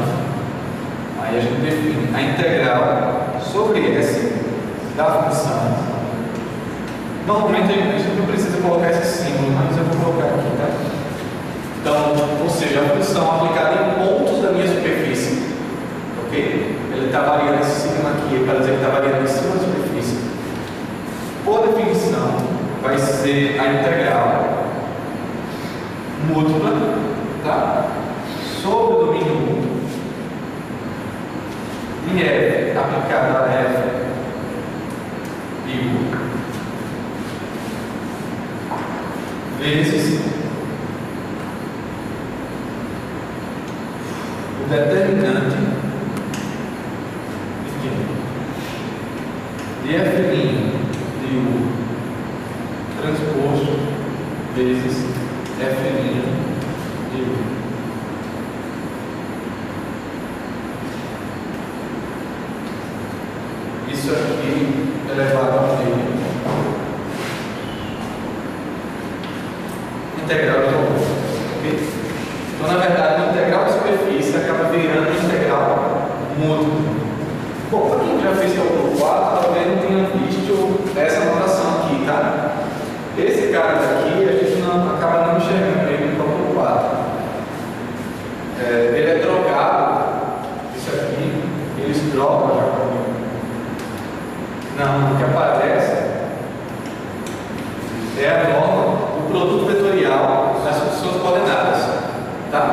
aí a gente define a integral sobre S da função. Normalmente a gente não precisa colocar esse símbolo, mas eu vou colocar aqui, tá? Então, ou seja, a função aplicada em pontos da minha superfície, ok? Ele está variando esse sigma aqui para dizer que está variando em cima da superfície. Por definição, vai ser a integral múltipla, tá? Sobre o domínio U de f aplicada a f de U vezes o determinante de f' de U transposto vezes f' de U. Isso aqui elevado ao meio integral de valor, ok? Então, na verdade, o integral de superfície acaba virando integral múltiplo. Bom, para quem já fez cálculo 4, talvez não tenha visto essa notação aqui, tá? Esse cara daqui, a gente acaba não enxergando ele no cálculo 4. Ele é trocado, isso aqui, eles trocam já comigo. Não, o que aparece é a norma do produto vetorial das funções coordenadas, tá?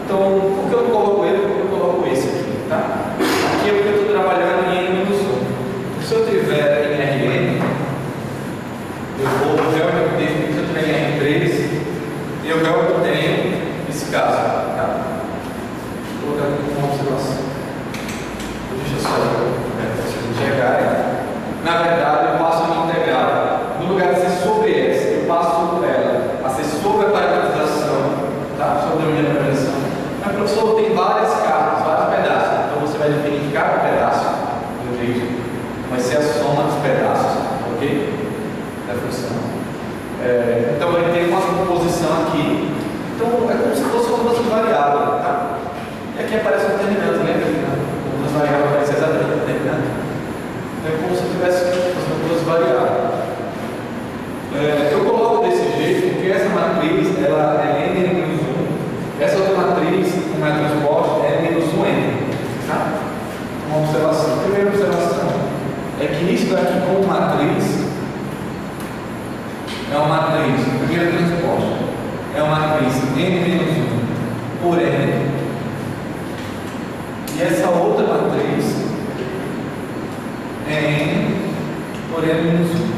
Então, por que eu não coloco ele, por que eu coloco esse aqui, tá? Aqui é porque eu estou trabalhando em N-1. Se eu tiver em Rn, eu vou realmente ter, se eu tiver em R3, eu realmente tenho esse caso, tá? Vou colocar aqui uma observação. Deixa eu só enxergar. Na verdade, eu passo a minha integral. No lugar de ser sobre S, eu passo ela a ser sobre a parametrização, tá? Sobre a minha parametrização. Mas, professor, tem várias cartas, vários pedaços. Então, você vai definir cada pedaço do jeito. Vai ser a soma dos pedaços, ok? Da função. Então, vai ter uma composição aqui. Então, é como se fosse uma das variáveis, tá? E aqui aparece um determinante, né? Uma das variáveis aparece exatamente o determinante. É como se eu estivesse fazendo duas variáveis. Eu coloco desse jeito porque essa matriz ela é n-1. Essa outra matriz, como é transposta, é n-1n. Tá? Uma observação. Primeira observação é que isso daqui como matriz é uma matriz, primeira transposta, é uma matriz n-1 por n. E essa outra matriz N por N-1.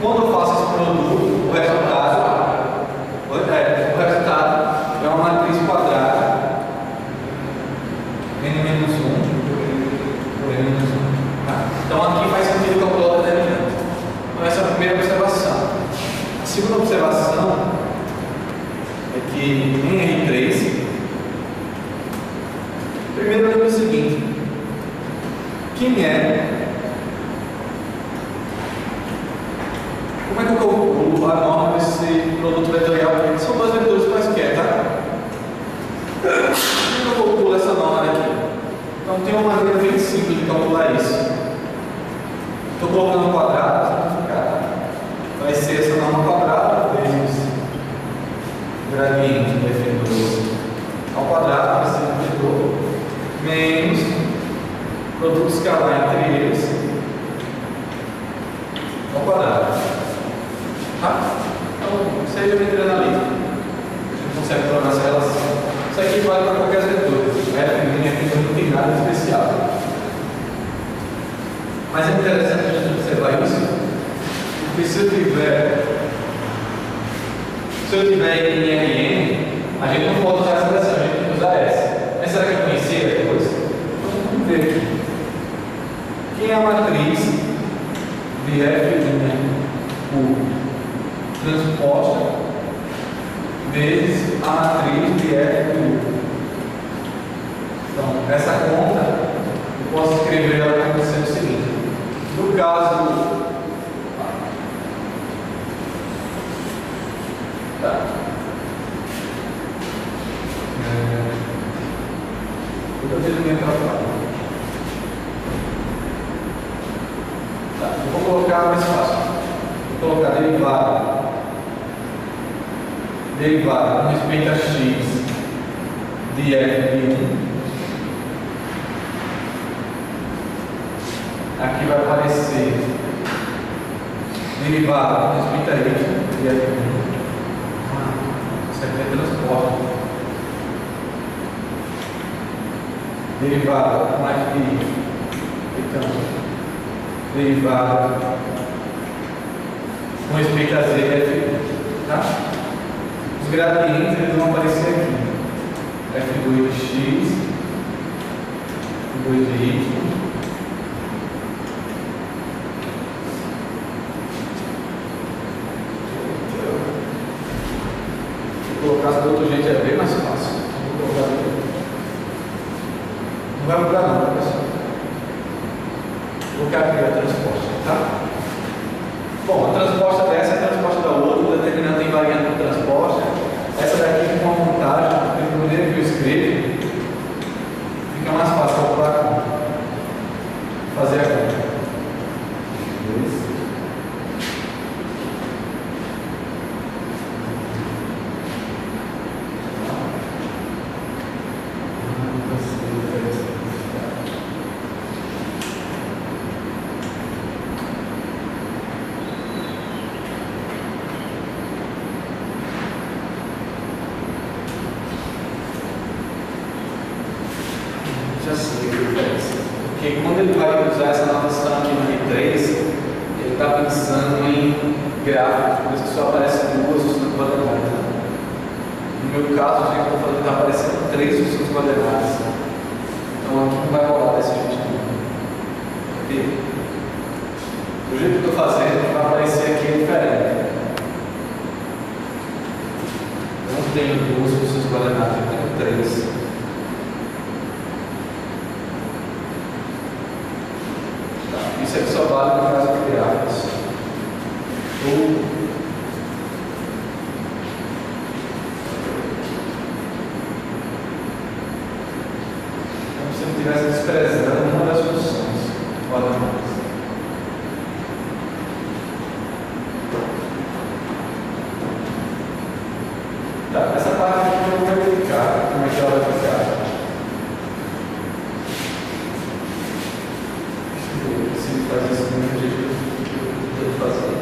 Quando eu faço esse produto, o resultado é uma matriz quadrada N-1 por N-1. Então aqui faz sentido calcular o determinante. Então essa é a primeira observação. A segunda observação é que em R3, primeiro é o seguinte: quem é? Como é que eu calculo a norma desse produto vetorial? São dois vetores quaisquer, tá? Como é que eu calculo essa norma daqui? Então tem uma maneira bem simples de calcular isso. Estou colocando um quadrado para simplificar, tá? Vai ser essa norma quadrada vezes gradiente de f2 ao quadrado, vai ser o vetor, menos produto escalar entre eles ao quadrado. Tá? Então, isso aí é geometria analítica. A gente consegue provar essa relação. Isso aqui vale para qualquer vetor. Não tem nada especial. Mas é interessante a gente observar isso, porque se eu tiver em Rn, a gente não pode usar essa expressão, a gente tem que usar essa. Mas será que eu conhecia depois? Então vamos ver aqui. Quem é a matriz de F' transposta vezes a matriz de F'. Então, essa conta eu posso escrever ela como sendo o seguinte: no caso Tá. Toda vez me atrapalha. Tá. Eu vou colocar mais fácil. Vou colocar derivada. Derivada com respeito a x de f de 1. Aqui vai aparecer derivada com respeito a y de f de 1. Isso aqui é transporte. Derivada com f de y. Então, derivada com respeito a z de f de 1. Tá? Os gradientes eles vão aparecer aqui. F2 de x, F2 de y. Vou colocar do outro jeito, é bem mais fácil. Vou colocar aqui. Não vai mudar não, pessoal. Vou colocar aqui a transposta, tá? Bom, a transposta dessa é a transposta da outra, o determinante tem variante de transposta. Essa daqui com uma montagem, porque no modelo que eu escrevo, fica mais fácil calcular fazer a conta. Já sei a diferença. Porque quando ele vai usar essa notação aqui no R3, ele está pensando em gráficos, por isso que só aparecem duas funções coordenadas. No meu caso, o que eu estou fazendo está aparecendo 3 funções coordenadas. Então aqui não vai rolar desse jeito. Ok? Do jeito que eu estou fazendo, vai aparecer aqui diferente. Eu não tenho 2 funções coordenadas, eu tenho 3. Isso aqui só vale no caso de gráficos. Como se eu estivesse desprezando uma das funções coordenadas. Tá, essa parte aqui eu vou verificar como é que ela vai ficar. Fazer isso do mesmo jeito que eu estou fazendo.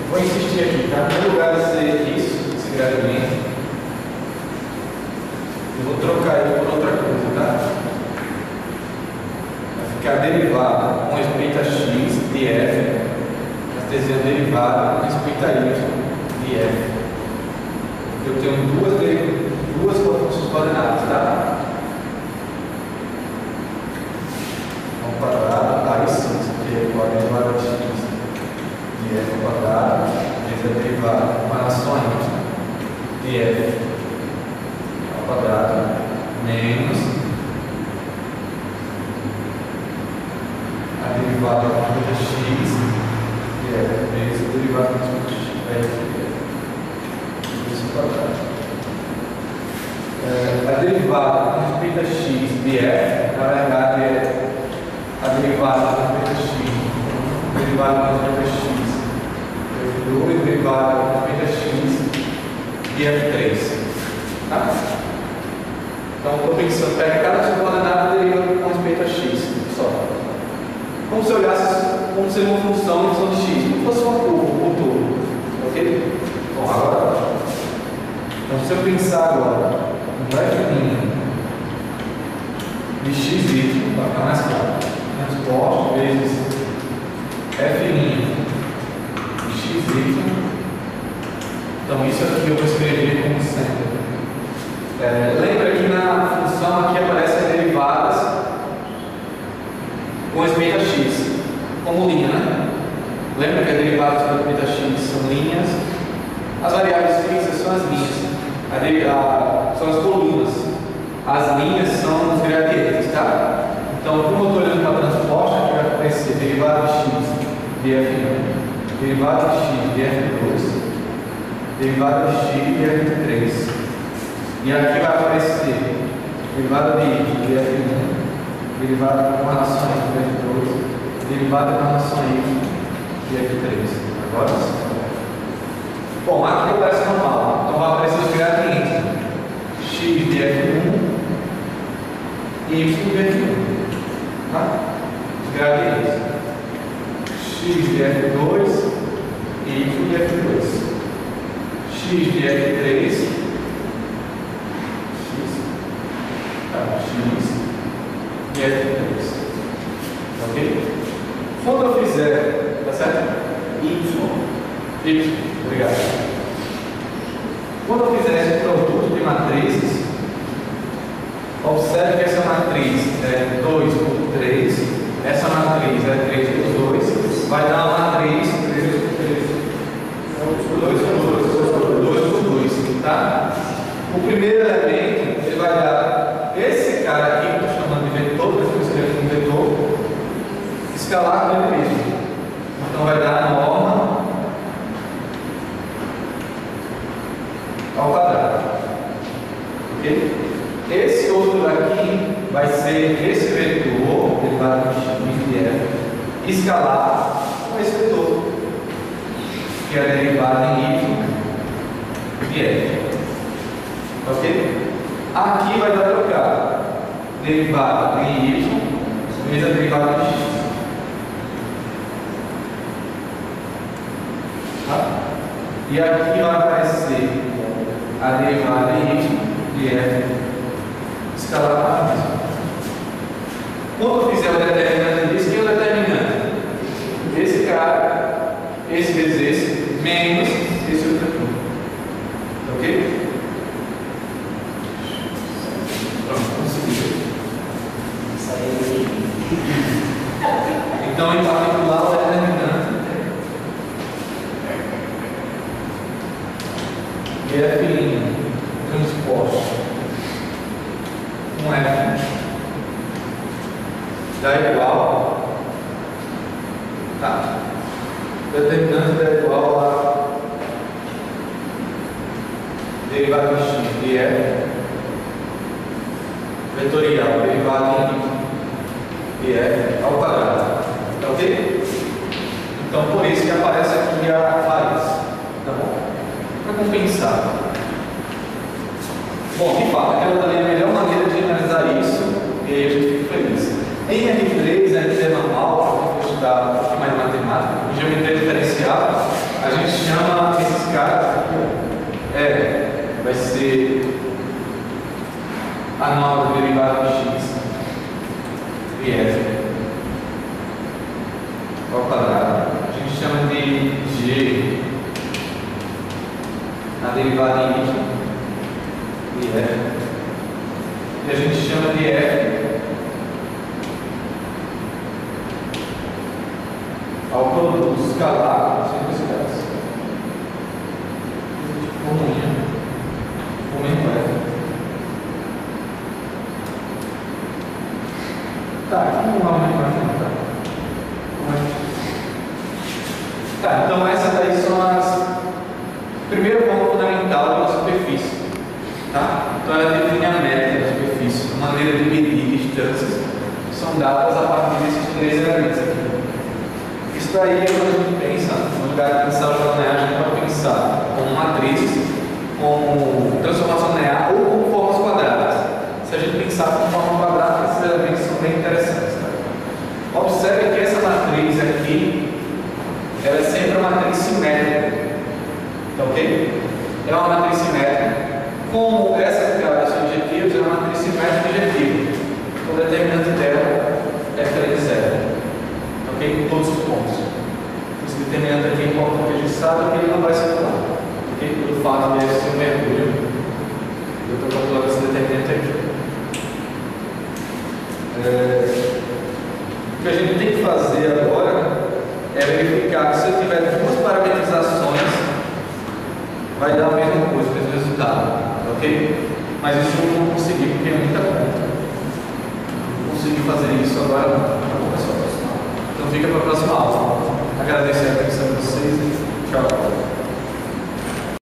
Vou insistir aqui, tá? No lugar de ser isso, esse gradiente, eu vou trocar ele por outra coisa, tá? Vai ficar derivada com respeito a x de f, cartesiana derivada com respeito a y de f. Eu tenho duas funções coordenadas, tá? Ao quadrado, aí sim, isso aqui é igual a derivada de x de f ao quadrado, vezes a derivada com relação a y de f ao quadrado, menos a derivada com respeito a x de f, vezes a derivada com respeito a f de f. Isso ao quadrado. A derivada com respeito a x de f, na verdade, é a derivada com respeito a x, derivada com respeito a x, f2, derivada com respeito a x de f3. Tá? Então, estou pensando, pega cada função coordenada e deriva com respeito a x, só. Como se olhasse como se uma função de x, como fosse uma curva, um todo. Ok? Bom, agora. Então, se eu pensar agora no f' de xy, para ficar mais claro, transporte vezes f' de xy, então isso aqui eu vou escrever como sempre. Lembra que na função aqui aparecem as derivadas com respeito a x, como linha, né? Lembra que as derivadas com respeito a x são linhas, as variáveis fixas são as linhas. São as colunas, as linhas são os gradientes, tá? Então, como eu estou olhando para a transposta, aqui vai aparecer derivada de x de f1, derivada de x de f2, derivada de x de f3. E aqui vai aparecer derivada de y de f1, derivada com relação a y de f2, derivada com relação a y de f3. Agora sim. Bom, aqui aparece normal, então vai aparecer os gradientes x de f1 e y de f1. Tá? Os gradientes x de f2 e y de f2. X de f3, x de f3. Ok? Quando eu fizer, tá certo? Y, obrigado. Quando eu fizer esse produto de matrizes, observe que essa matriz é 2 por 3, essa matriz é 3 por 2, vai dar uma matriz 3 por 3, 2 por 2, tá? O primeiro elemento, ele vai dar esse cara aqui, que eu estou chamando de vetor, que eu escrevo como vetor, escalar com ele mesmo. Então vai dar a norma ao quadrado. Ok? Esse outro daqui vai ser esse vetor, derivado de x de f, escalar com esse vetor, que é a derivada em y de f. Ok? Aqui vai dar trocado. Derivada em y vezes a derivada de x. Tá? E aqui vai aparecer a derivada em y de f escalar para mesmo. Quando eu fizer o determinante disso, quem é o determinante? Esse cara, esse vezes esse, menos esse outro aqui. Ok? Pronto, consegui. Então, em particular, o determinante é f' transposto com f dá igual, tá? Determinante dá igual a derivada de x de f vetorial, derivada em y de f ao quadrado, tá ok? Então, por isso que aparece aqui a raiz, tá bom? Para compensar. Bom, de fato, aquela dali é a melhor maneira de analisar isso e aí a gente fica feliz. Em R3, é normal, para estudar um pouquinho mais de matemática, em geometria diferencial, a gente chama esses caras aqui, vai ser a norma da derivada de x e f ao quadrado. A gente chama de g a derivada em y de f, e a gente chama de f ao produto escalar, sempre esse caso, momento f. Tá, aqui não há muito mais não, tá, então essas daí são as primeira forma fundamental da superfície, tá? Então ela define a métrica da superfície, a maneira de medir distâncias são dadas a partir desses três elementos aqui. Isso daí é quando a gente pensa, no lugar de pensar o linear, a gente vai pensar como matrizes, como transformação linear ou como formas quadradas. Se a gente pensar como forma quadrada, esses elementos são bem interessantes. Tá? Observe que essa matriz aqui, ela é sempre uma matriz simétrica. Tá ok? É uma matriz simétrica. Como essa declaração de objetivos é uma matriz simétrica objetiva. O determinante dela é 3 de 0. Ok? Em todos os pontos. Esse determinante aqui é importante, a gente sabe que ele não vai circular. Ok? Pelo fato de ser um mergulho, eu estou calculando esse determinante aqui. O que a gente tem que fazer agora é verificar que se eu tiver duas parametrizações, vai dar a mesma coisa, o mesmo resultado, ok? Mas isso eu não consegui porque é muita conta. Não consegui fazer isso agora, não, pessoal. Então Então fica para a próxima aula. Agradecer a atenção de vocês e tchau.